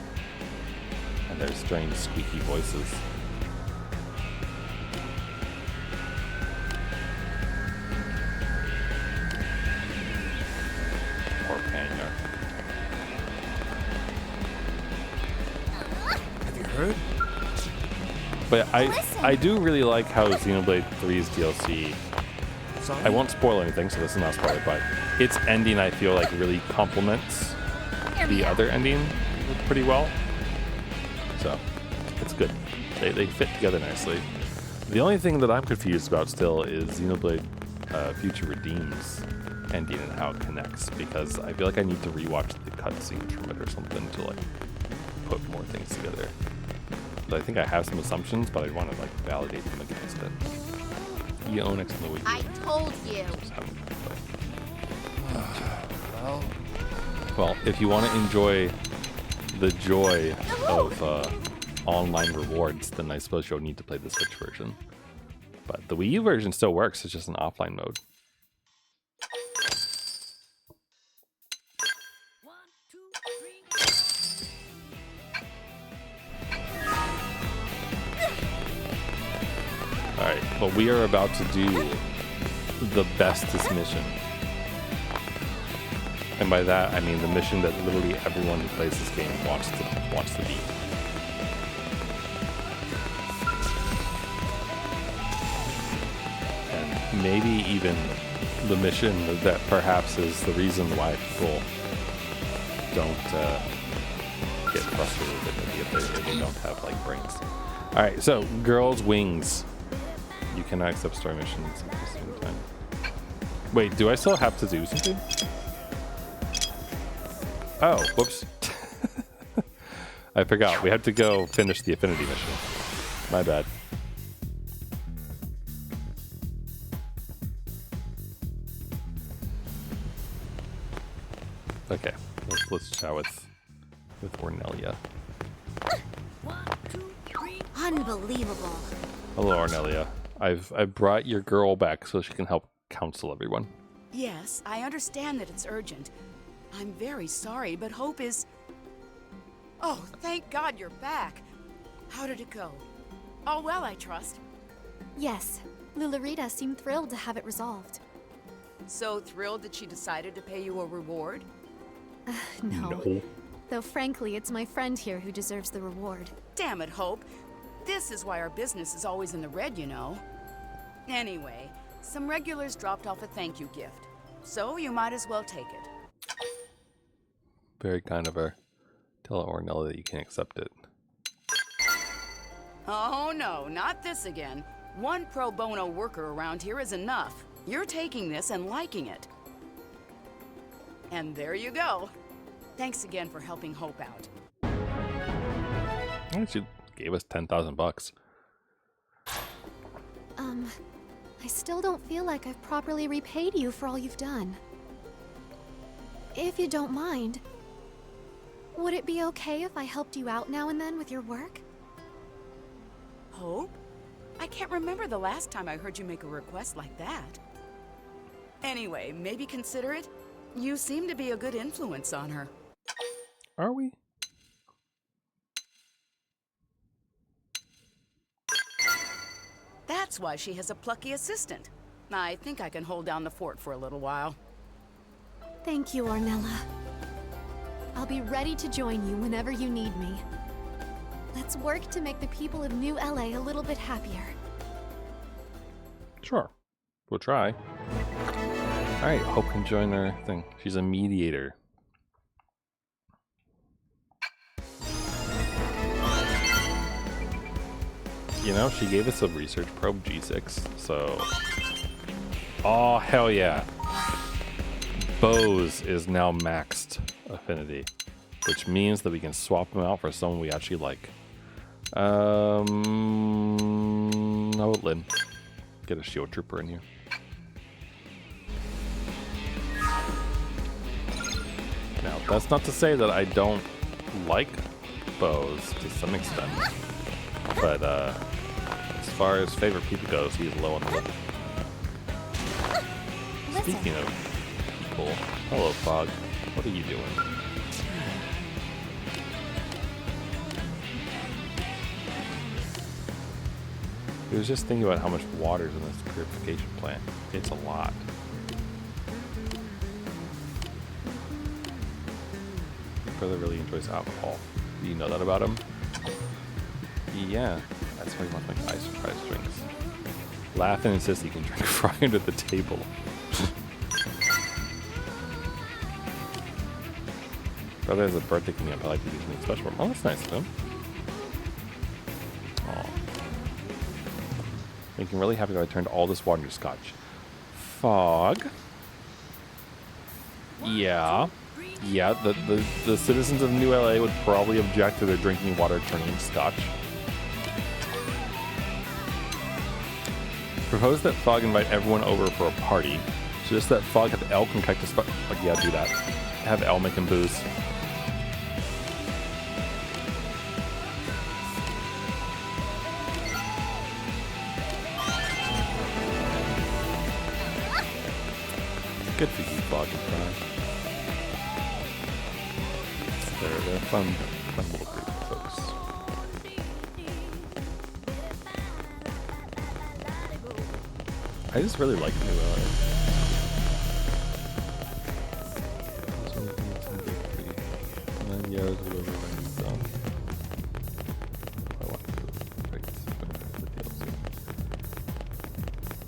And their strange squeaky voices. Poor Panya. Have you heard? But I do really like how Xenoblade 3's DLC, Sorry? I won't spoil anything, so this is not spoiler, but its ending I feel like really complements the other ending pretty well. So it's good. They fit together nicely. The only thing that I'm confused about still is Xenoblade Future Redeem's ending and how it connects, because I feel like I need to rewatch the cutscenes from it or something to like put more things together. But I think I have some assumptions, but I want to like validate them against it. You own X on the Wii U. I told you. Well, if you want to enjoy the joy of online rewards, then I suppose you'll need to play the Switch version. But the Wii U version still works. It's just an offline mode. Alright, but we are about to do the bestest mission. And by that, I mean the mission that literally everyone who plays this game wants to beat. And maybe even the mission that perhaps is the reason why people don't get frustrated if they don't have like brains. Alright, so Girls Wings. You cannot accept story missions at the same time. Wait, do I still have to do something? Oh, whoops. I forgot. We have to go finish the Affinity mission. My bad. Okay, let's chat with Ornelia. Unbelievable. Hello, Ornelia. I've brought your girl back so she can help counsel everyone. Yes, I understand that it's urgent. I'm very sorry, but Hope is... Oh, thank God you're back. How did it go? All well, I trust. Yes, Lulurita seemed thrilled to have it resolved. So thrilled that she decided to pay you a reward? No. Though frankly, it's my friend here who deserves the reward. Damn it, Hope. This is why our business is always in the red, you know. Anyway, some regulars dropped off a thank you gift. So you might as well take it. Very kind of her. Tell Ornelia that you can't accept it. Oh no, not this again. One pro bono worker around here is enough. You're taking this and liking it. And there you go. Thanks again for helping Hope out. She gave us $10,000. I still don't feel like I've properly repaid you for all you've done. If you don't mind, would it be okay if I helped you out now and then with your work? Hope? I can't remember the last time I heard you make a request like that. Anyway, maybe consider it. You seem to be a good influence on her. Are we? That's why she has a plucky assistant. I think I can hold down the fort for a little while. Thank you, Ornella. I'll be ready to join you whenever you need me. Let's work to make the people of New LA a little bit happier. Sure. We'll try. Alright, Hope can join our thing. She's a mediator. You know, she gave us a research probe G6, so... Oh, hell yeah. Bows is now maxed affinity, which means that we can swap them out for someone we actually like. How about Lynn? Get a shield trooper in here. Now, that's not to say that I don't like bows to some extent, but as far as favorite people goes, he's low on the list. Speaking of people, hello Fog, what are you doing? I was just thinking about how much water's in this purification plant. It's a lot. My brother really enjoys alcohol. Do you know that about him? Yeah, that's why he wants to make ice surprise drinks. Laugh and insist he can drink fry under the table. Brother has a birthday coming up. I like to do something special for him. Oh, that's nice of him. Aw. Making really happy that I turned all this water into scotch. Fog. Yeah. Yeah, the citizens of New LA would probably object to their drinking water turning into scotch. Propose that Fog invite everyone over for a party. So just that Fog have Elle concoct a spot. Like, yeah, do that. Have Elle make him booze. Good for you, Fog and Fry. They're fun little group of folks. I just really like New LA.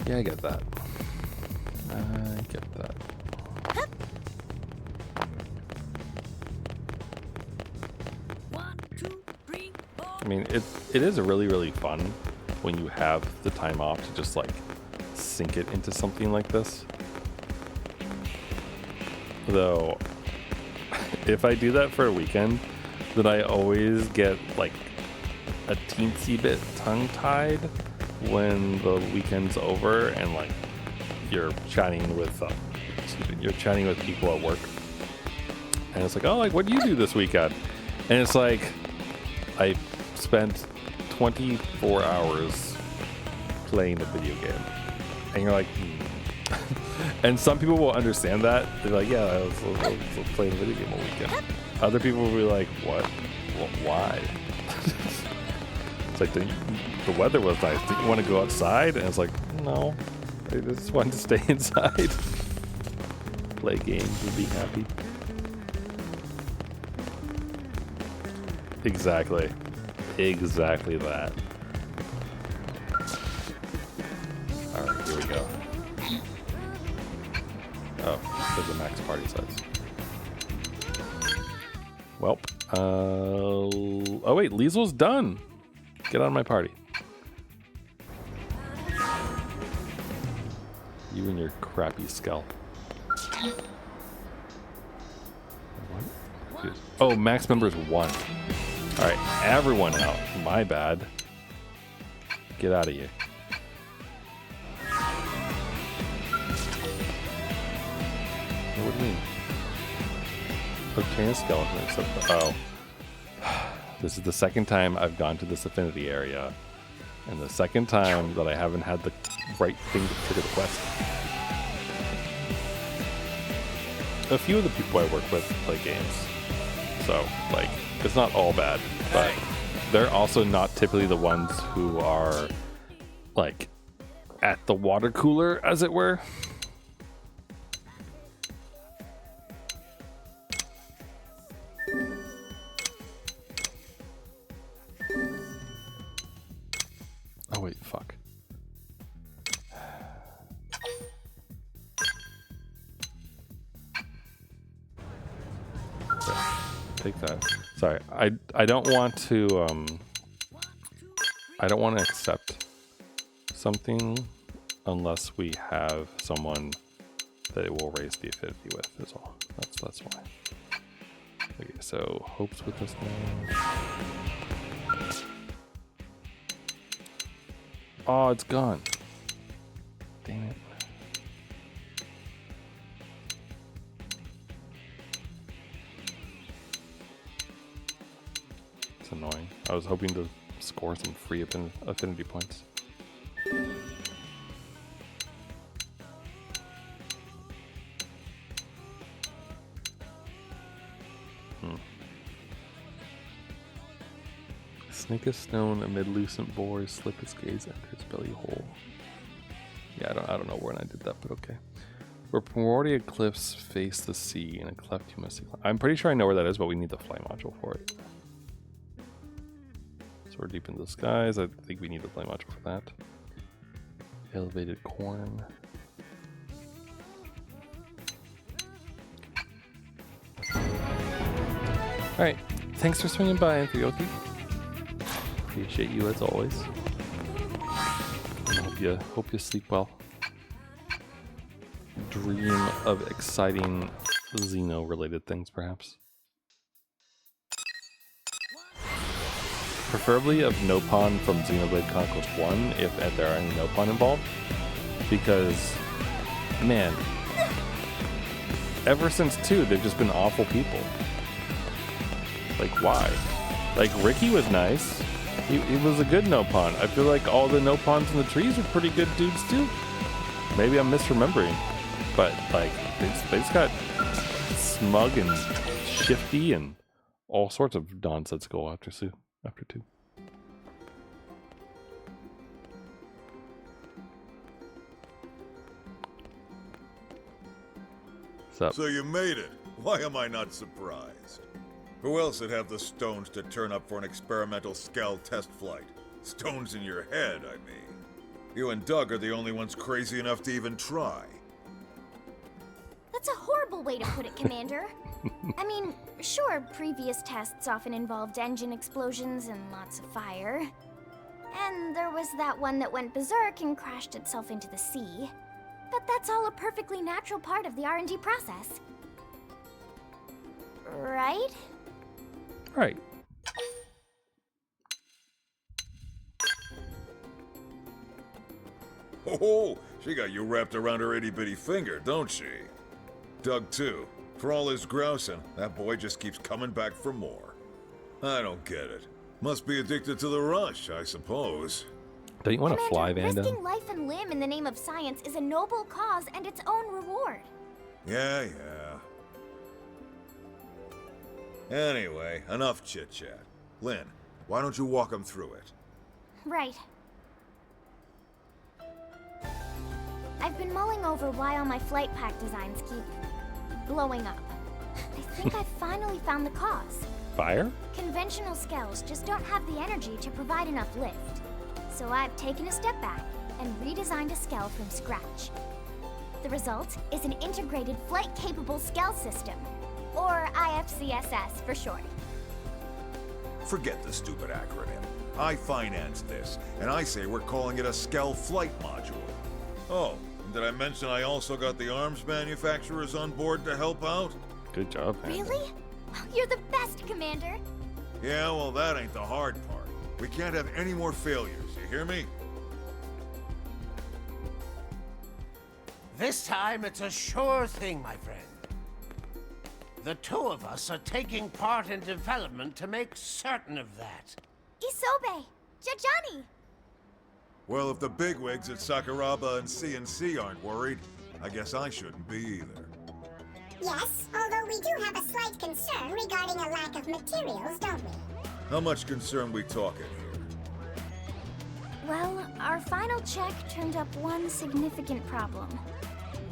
Yeah, I get that. I get that. I mean, it is really fun when you have the time off to just like sink it into something like this. Though, if I do that for a weekend, then I always get like a teensy bit tongue-tied when the weekend's over and like you're chatting with people at work, and it's like, oh, like, what do you do this weekend? And it's like, I spent 24 hours playing a video game, and you're like, and some people will understand that. They're like, yeah, I was playing a video game all weekend. Other people will be like, what? Well, why? It's like, the weather was nice. Did you want to go outside? And it's like, no, I just wanted to stay inside. Play games and be happy. Exactly. Exactly that. Alright, here we go. Oh, there's a max party size. Welp. Oh wait, Liesel's done. Get on my party. You and your crappy skull. What? Oh, max member is 1. Alright, everyone out. My bad. Get out of here. What do you mean? Obtain a skeleton except for, oh. This is the second time I've gone to this affinity area, and the second time that I haven't had the right thing to trigger the quest. A few of the people I work with play games, so like it's not all bad, but they're also not typically the ones who are like at the water cooler, as it were. Oh wait, fuck. Okay, take that. Sorry, I don't want to accept something unless we have someone that it will raise the affinity with, is all. That's why. Okay, so Hope's with us now. Oh, it's gone. Damn it. It's annoying. I was hoping to score some free affinity points. Snake a stone amid lucent bores, slip its gaze, enter its belly hole. Yeah, I don't know when I did that, but okay. Where primordial cliffs face the sea in a cleft you must. I'm pretty sure I know where that is, but we need the fly module for it. So we're deep into the skies. I think we need the fly module for that. Elevated corn. Alright, thanks for swinging by, Anthioki. Appreciate you as always. And hope you sleep well. Dream of exciting Xeno-related things, perhaps. Preferably of nopon from Xenoblade Chronicles 1, if there are any nopon involved. Because, man, ever since 2, they've just been awful people. Like, why? Like, Ricky was nice. He was a good nopon. I feel like all the nopons in the trees are pretty good dudes too. Maybe I'm misremembering, but like they just got smug and shifty and all sorts of nonsense go after 2. What's up? So you made it. Why am I not surprised? Who else would have the stones to turn up for an experimental Skell test flight? Stones in your head, I mean. You and Doug are the only ones crazy enough to even try. That's a horrible way to put it, Commander. I mean, sure, previous tests often involved engine explosions and lots of fire. And there was that one that went berserk and crashed itself into the sea. But that's all a perfectly natural part of the R&D process. Right? Right. Oh, she got you wrapped around her itty-bitty finger, don't she? Doug, too. For all his grousing, that boy just keeps coming back for more. I don't get it. Must be addicted to the rush, I suppose. Don't you want to fly, Vanda? Risking life and limb in the name of science is a noble cause and its own reward. Yeah. Anyway, enough chit-chat. Lynn, why don't you walk him through it? Right. I've been mulling over why all my flight pack designs keep blowing up. I think I finally found the cause. Fire? Conventional skells just don't have the energy to provide enough lift. So I've taken a step back and redesigned a skell from scratch. The result is an integrated flight-capable skell system, or IFCSS for short. Forget the stupid acronym. I financed this, and I say we're calling it a Skell Flight Module. Oh, and did I mention I also got the arms manufacturers on board to help out? Good job, Vanda. Really? You're the best, Commander. Yeah, well, that ain't the hard part. We can't have any more failures, you hear me? This time it's a sure thing, my friend. The two of us are taking part in development to make certain of that. Isobe! Jajani! Well, if the bigwigs at Sakuraba and CNC aren't worried, I guess I shouldn't be either. Yes, although we do have a slight concern regarding a lack of materials, don't we? How much concern we talking here? Well, our final check turned up one significant problem.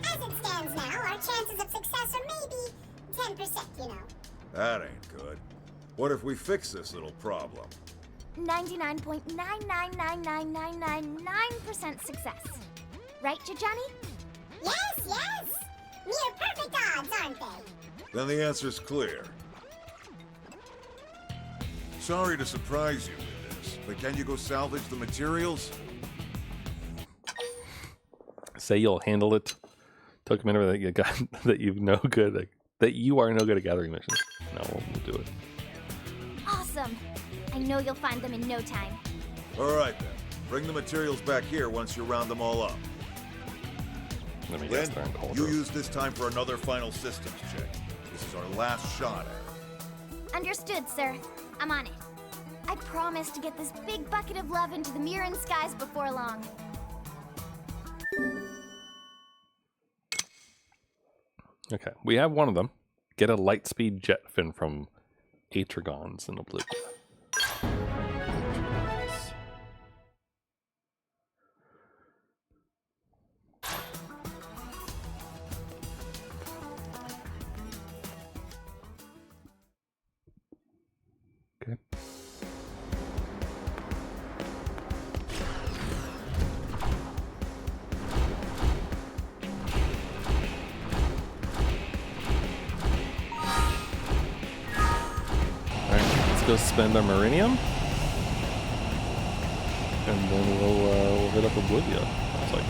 As it stands now, our chances of success are maybe 10%, you know. That ain't good. What if we fix this little problem? 99.9999999% success. Right, Jajani? Yes, yes! Near perfect odds, aren't they? Then the answer's clear. Sorry to surprise you with this, but can you go salvage the materials? Say you'll handle it. Tell Commander that you got that you no good at, that you are no good at gathering missions. No, we'll do it. Awesome. I know you'll find them in no time. All right then. Bring the materials back here once you round them all up. Let me Lynn, guess, they're in Caldros. you use this time for another final systems check. This is our last shot at it. Understood, sir. I'm on it. I promise to get this big bucket of love into the Mirren skies before long. Okay, we have one of them. Get a lightspeed jet fin from Atragons in Oblivion. Okay. Go spend our Marinium, and then we'll hit up Oblivia. It's like,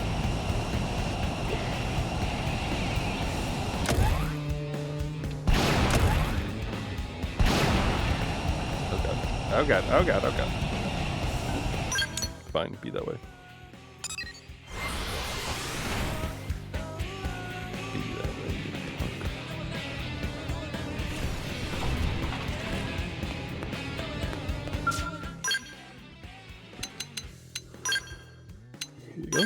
oh god, oh god, oh god. Fine, be that way. Be that way. Here you go.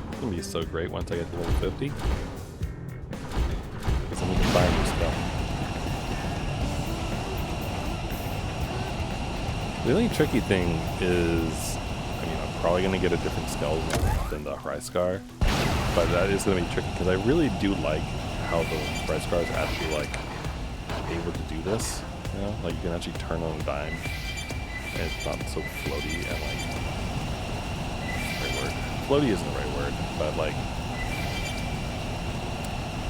It's gonna be so great once I get to level 50. Because then we can buy new stuff. The only tricky thing is, I mean, I'm probably gonna get a different skeleton than the Hryskar, but that is gonna be tricky because I really do like how the Hryskar is actually like able to do this. You know, like you can actually turn on a dime, and it's not so floaty and like, right word. Floaty isn't the right word, but like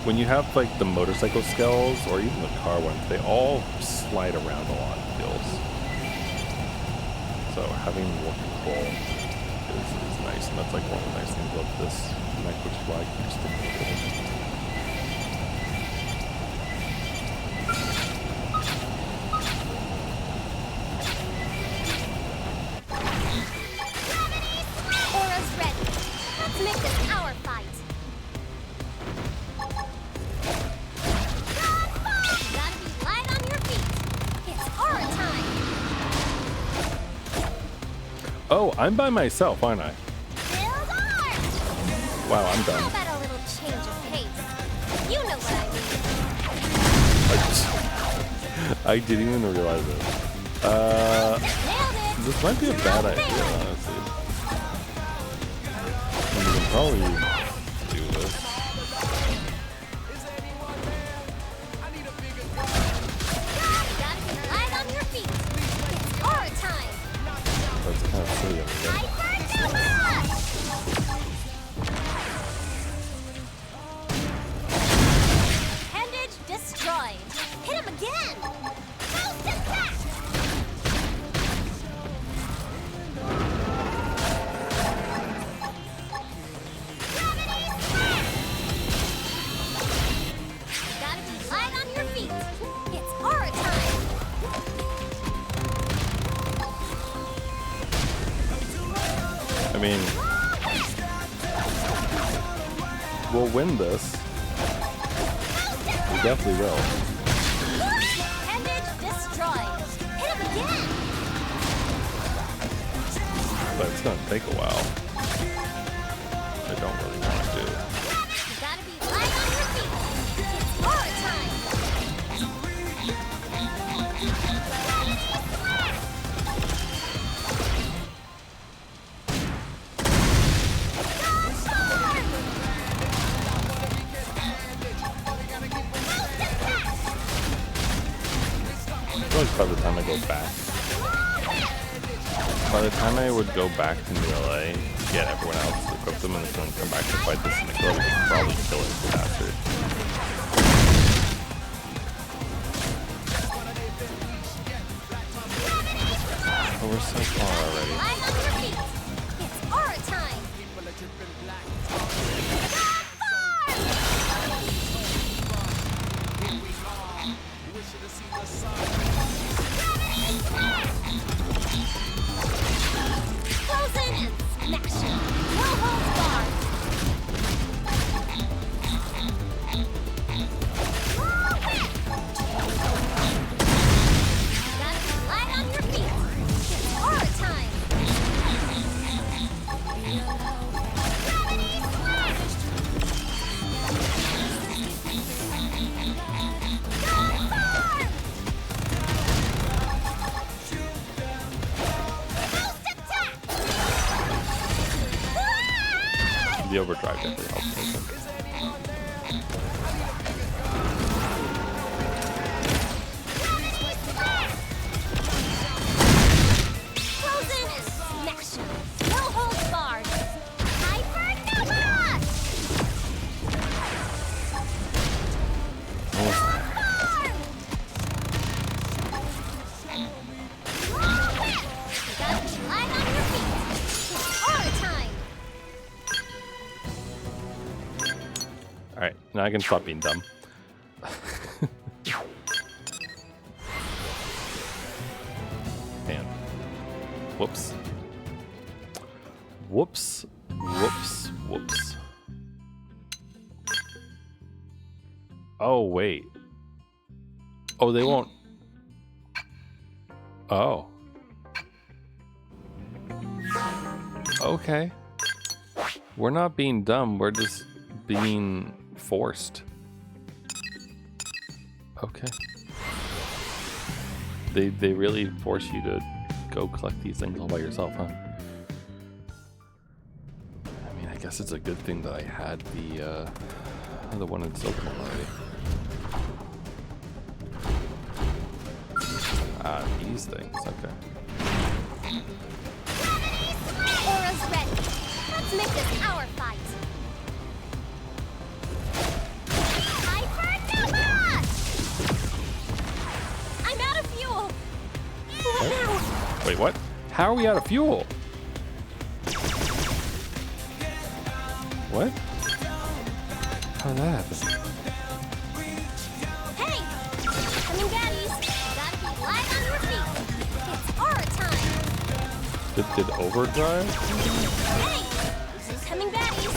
when you have like the motorcycle skells or even the car ones, they all slide around a lot, it feels. So having more control is nice, and that's like one of the nice things about this mech, which is why I can just stick with it. Oh, I'm by myself, aren't I? Wow, I'm done. How about a little change of pace? You know what I mean. I didn't even realize it. This might be a bad idea, honestly. And we can probably do this. Gotta be light on your feet. It's our time. That's kind of silly of me. Appendage destroyed. Hit him again. Ghost attack. Gravity smash. Gotta be light on your feet. It's our time. I mean, we'll win this. We definitely will. Appendage but it's gonna take a while. I don't really want to do. You gotta be light on your feet. It's horror time. I feel like by the time I go back, by the time I would go back to New LA, get everyone else to equip them, and then come back to fight this, and the girl would probably kill it faster. Oh, we're so far already. Light on your feet. It's horror time. Frozen and smashing. No holds barred. Gotta be light on your feet. It's horror time. Gravity smash! Go far! Ghost attack! The overdrive definitely helps me. Frozen and smashing. No holds barred. Hyper Nova! What was that? You gotta be light on your feet. It's horror time. Alright, now I can stop being dumb. And whoops. Whoops. Whoops. Whoops. Oh, wait. Oh, they won't. Oh. Okay. We're not being dumb, we're just being forced. Okay. They really force you to go collect these things all by yourself, huh? I mean, I guess it's a good thing that I had the one in Silverman already. Ah, these things, okay. Aura's ready. Let's make this our fight. Hyper Nova! I'm out of fuel. What now? Wait, what? How are we out of fuel? What? How did that happen? Hey! Coming baddies. Gotta be light on your feet. It's aura time. Did overdrive? Hey! Coming baddies.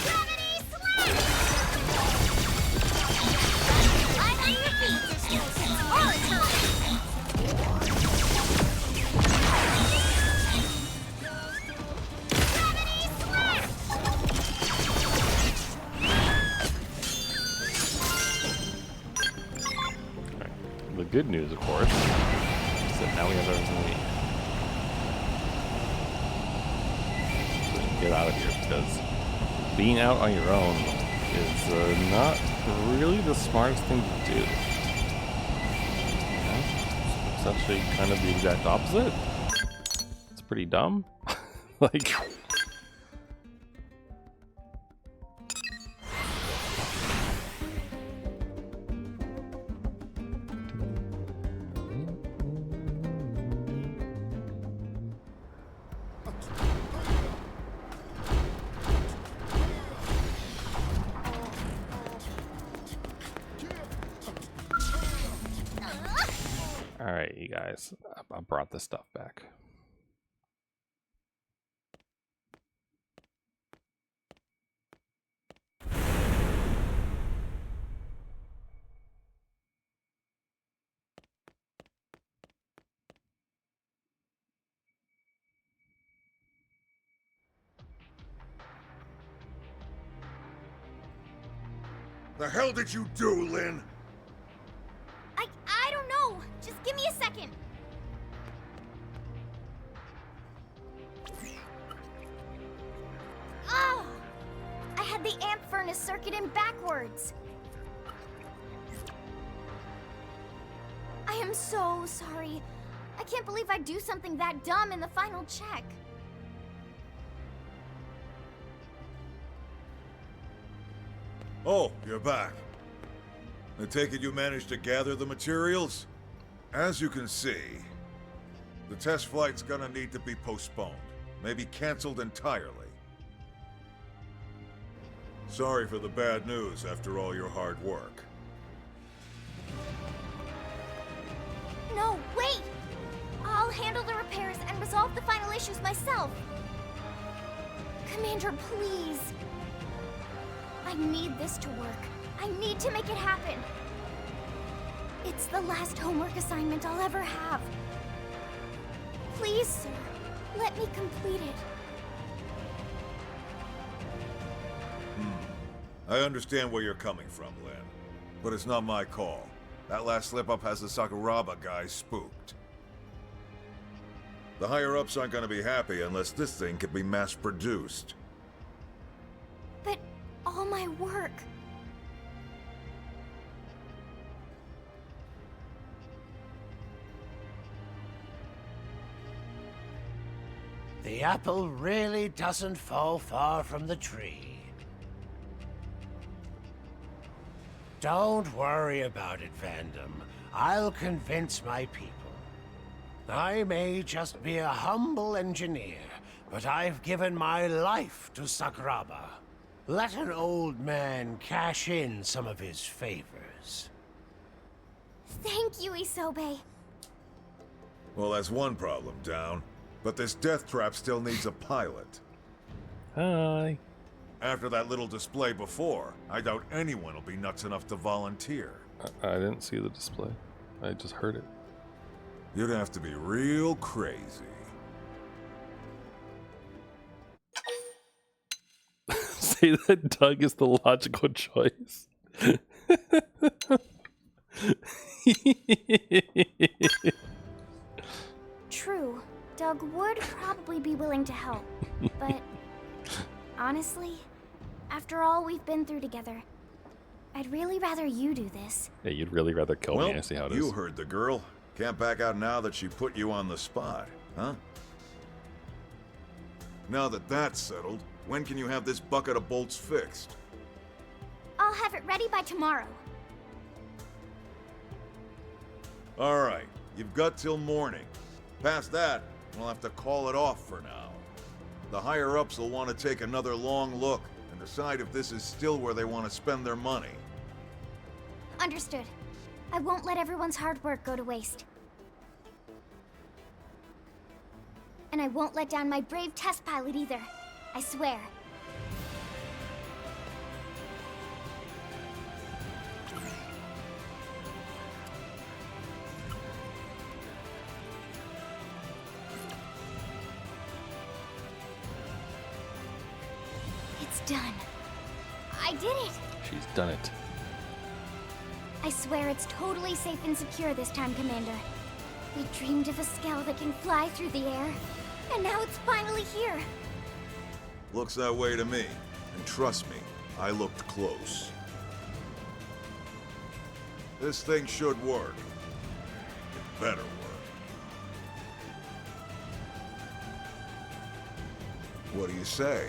Gravity slam! Light on your feet. It's aura time. Gravity slam! The good news, of course, is that now we have everything we need. So we can get out of here, because being out on your own is not really the smartest thing to do. Yeah? It's actually kind of the exact opposite. It's pretty dumb. Like... Alright, you guys, I brought this stuff back. The hell did you do, Lynn? I don't know. Just give me a second. Oh! I had the amp furnace circuit in backwards. I am so sorry. I can't believe I'd do something that dumb in the final check. Oh, you're back. I take it you managed to gather the materials? As you can see, the test flight's gonna need to be postponed. Maybe canceled entirely. Sorry for the bad news after all your hard work. No, wait! I'll handle the repairs and resolve the final issues myself. Commander, please. I need this to work. I need to make it happen. It's the last homework assignment I'll ever have. Please, sir, let me complete it. I understand where you're coming from, Lynn. But it's not my call. That last slip-up has the Sakuraba guys spooked. The higher-ups aren't gonna be happy unless this thing can be mass-produced. But all my work... The apple really doesn't fall far from the tree. Don't worry about it, Fandom. I'll convince my people. I may just be a humble engineer, but I've given my life to Sakuraba. Let an old man cash in some of his favors. Thank you, Isobe. Well, that's one problem down. But this death trap still needs a pilot. Hi. After that little display before, I doubt anyone will be nuts enough to volunteer. I didn't see the display. I just heard it. You'd have to be real crazy. Say that Doug is the logical choice. True, Doug would probably be willing to help, but honestly, after all we've been through together, I'd really rather you do this. Yeah, you'd really rather kill me. I see how it is. You heard the girl. Can't back out now that she put you on the spot, huh? Now that that's settled, when can you have this bucket of bolts fixed? I'll have it ready by tomorrow. All right, you've got till morning. Past that, we'll have to call it off for now. The higher-ups will want to take another long look and decide if this is still where they want to spend their money. Understood. I won't let everyone's hard work go to waste. And I won't let down my brave test pilot either. I swear. It's done. I did it! She's done it. I swear it's totally safe and secure this time, Commander. We dreamed of a Skell that can fly through the air, and now it's finally here. Looks that way to me. And trust me, I looked close. This thing should work. It better work. What do you say?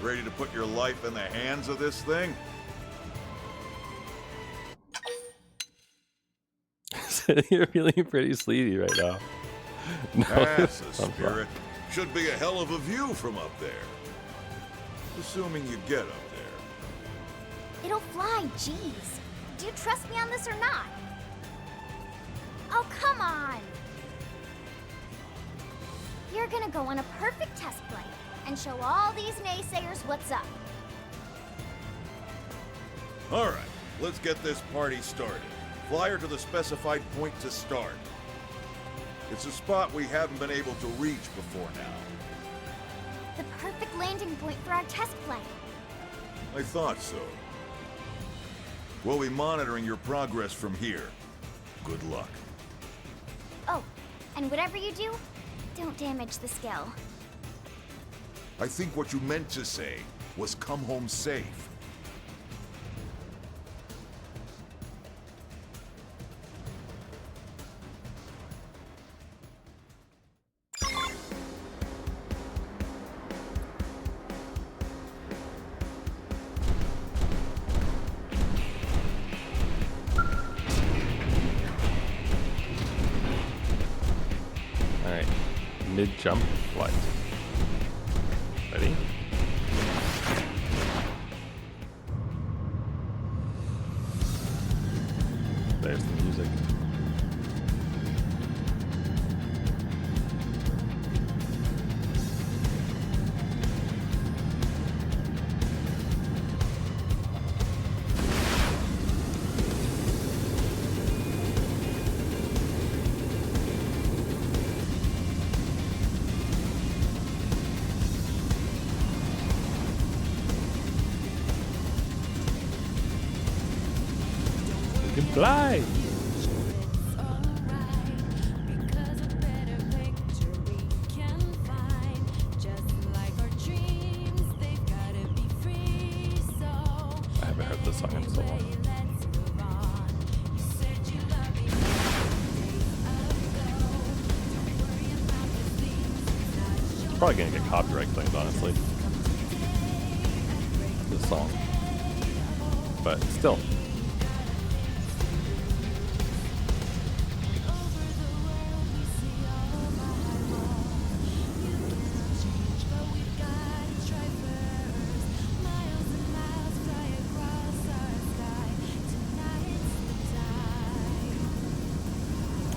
Ready to put your life in the hands of this thing? You're feeling pretty sleepy right now. No, That's a I'm spirit. Should be a hell of a view from up there. Assuming you get up there. It'll fly, jeez. Do you trust me on this or not? Oh, come on! You're gonna go on a perfect test flight and show all these naysayers what's up. All right, let's get this party started. Fly her to the specified point to start. It's a spot we haven't been able to reach before now. The perfect landing point for our test flight. I thought so. We'll be monitoring your progress from here. Good luck. Oh, and whatever you do, don't damage the skill. I think what you meant to say was come home safe. Alright. Mid-jump flight. Ready? There's the music. We can fly! I haven't heard this song in so long. Probably gonna get copyright claimed, honestly. This song. But still.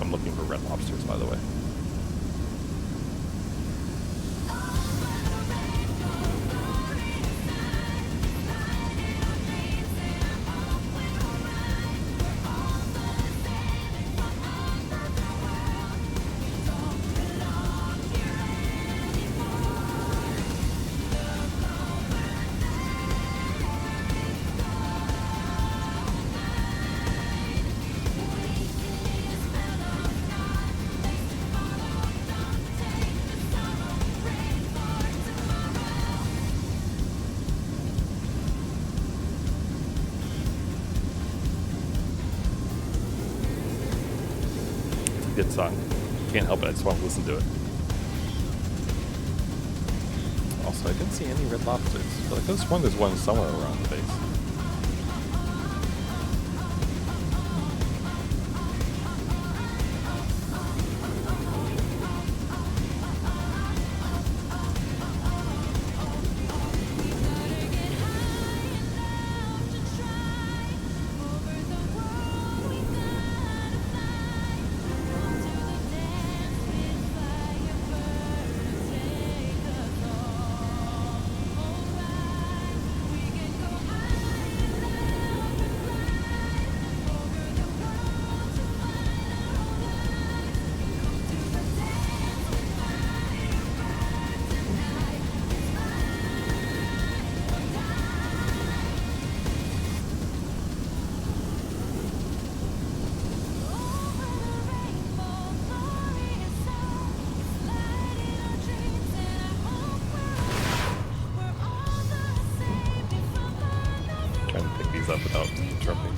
I'm looking for red lobsters, by the way. Good song. Can't help it, I just want to listen to it. Also, I didn't see any red lobsters. I feel like there's one somewhere around the base. Trying to pick these up without interrupting.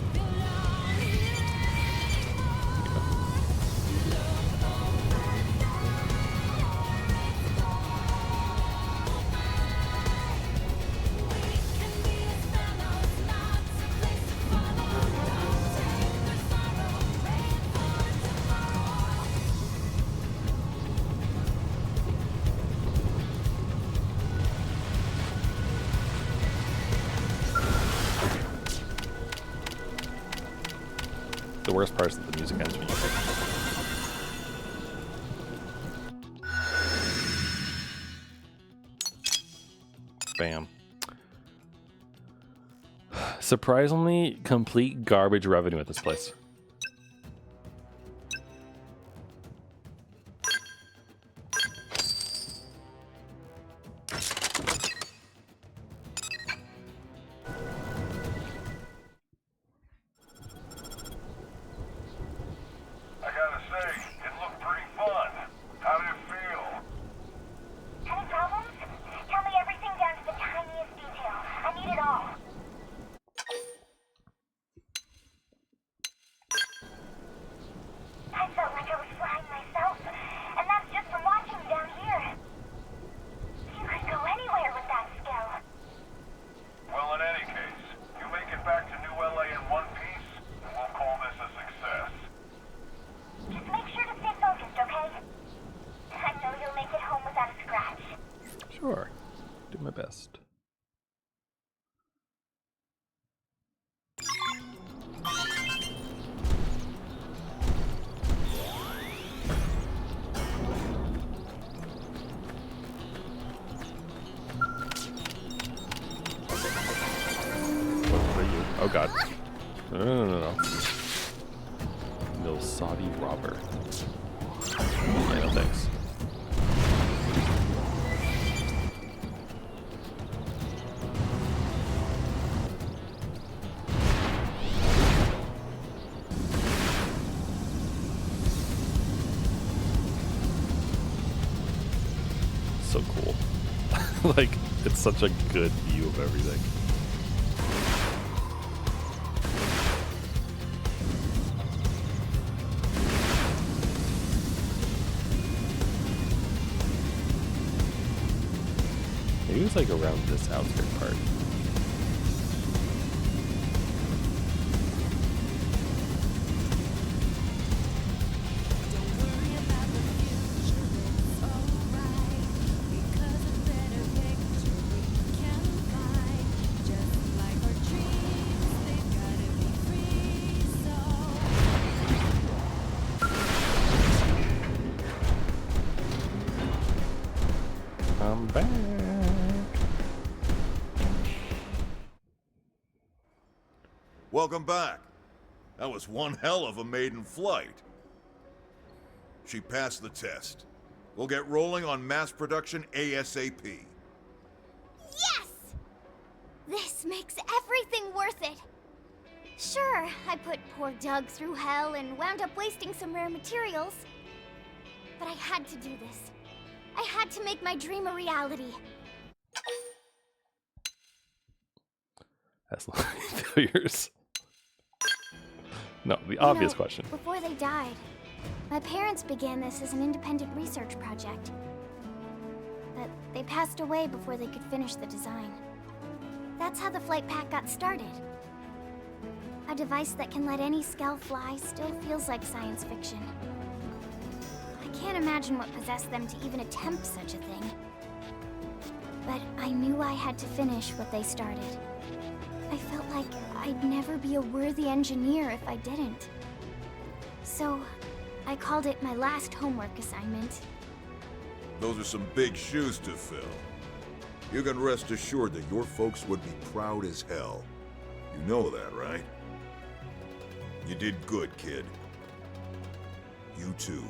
The worst part is that the music ends when you pick. Bam. Surprisingly complete garbage revenue at this place. Oh god. No. No Saudi robber. Yeah, no thanks. So cool. Like, it's such a good view of everything. Maybe it's like around this outskirt part. I'm back. Welcome back. That was one hell of a maiden flight. She passed the test. We'll get rolling on mass production ASAP. Yes! This makes everything worth it. Sure, I put poor Doug through hell and wound up wasting some rare materials. But I had to do this. I had to make my dream a reality. That's failures. No, the obvious question. Before they died, my parents began this as an independent research project. But they passed away before they could finish the design. That's how the flight pack got started. A device that can let any Skell fly still feels like science fiction. I can't imagine what possessed them to even attempt such a thing. But I knew I had to finish what they started. I felt like I'd never be a worthy engineer if I didn't. So, I called it my last homework assignment. Those are some big shoes to fill. You can rest assured that your folks would be proud as hell. You know that, right? You did good, kid. You too.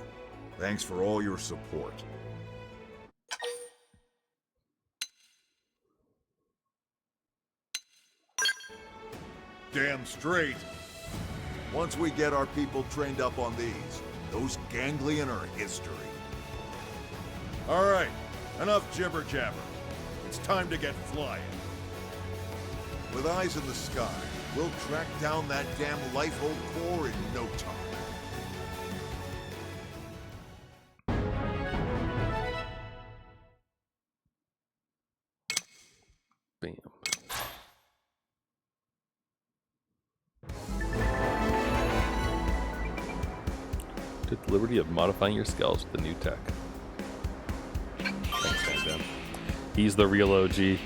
Thanks for all your support. Damn straight. Once we get our people trained up on these, those ganglion are history. All right, enough jibber-jabber. It's time to get flying. With eyes in the sky, we'll track down that damn Lifehold core in no time. Bam. Took the liberty of modifying your skulls with the new tech. Thanks, Van Damme. He's the real OG.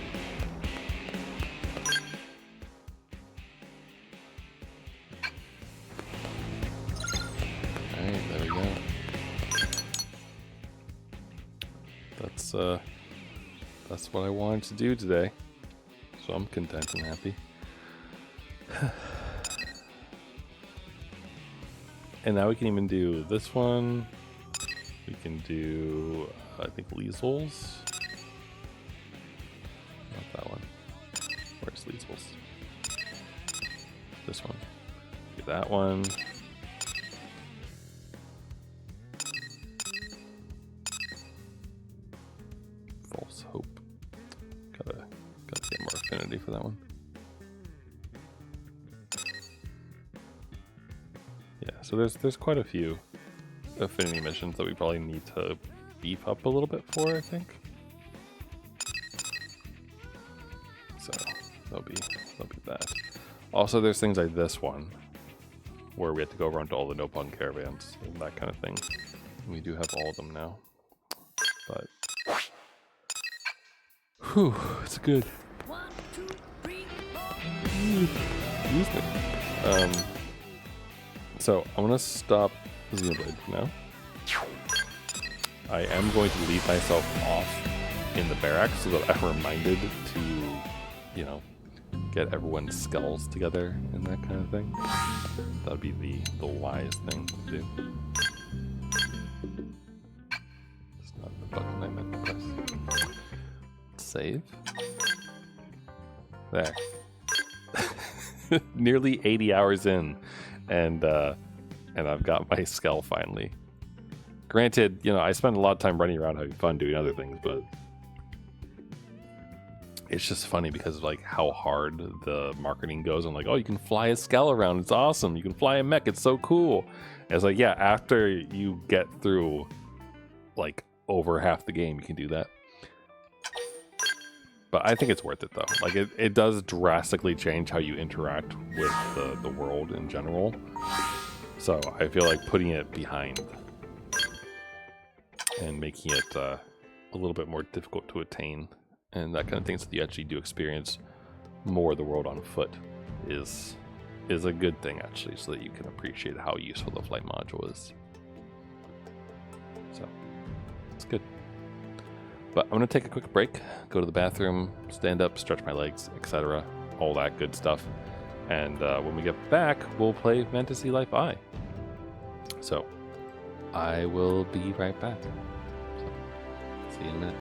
Alright, there we go. That's what I wanted to do today. So I'm content and happy. And now we can even do this one. We can do, I think, Liesl's. Not that one. Where's Liesl's? This one. Do that one. False hope. Gotta get more affinity for that one. So there's quite a few affinity missions that we probably need to beef up a little bit for, I think. So that'll be that. Also, there's things like this one where we have to go around to all the nopon caravans and that kind of thing. And we do have all of them now, but whew, it's good. 1, 2, 3, 4. So I'm gonna stop Xenoblade now. I am going to leave myself off in the barracks so that I'm reminded to, you know, get everyone's skulls together and that kind of thing. That would be the wise thing to do. It's not the button I meant to press. Save. There. Nearly 80 hours in, and I've got my skull finally. Granted, you know, I spent a lot of time running around having fun doing other things, but it's just funny because of like how hard the marketing goes. I'm like, oh, you can fly a skull around, it's awesome. You can fly a mech, it's so cool. And it's like, yeah, after you get through like over half the game, you can do that. But I think it's worth it though. Like it does drastically change how you interact with the world in general. So I feel like putting it behind and making it a little bit more difficult to attain and that kind of thing, so that you actually do experience more of the world on foot is a good thing actually, so that you can appreciate how useful the flight module is. So it's good. But I'm gonna take a quick break, go to the bathroom, stand up, stretch my legs, etc. All that good stuff. And when we get back, we'll play Fantasy Life I. So I will be right back. So, see you in a minute.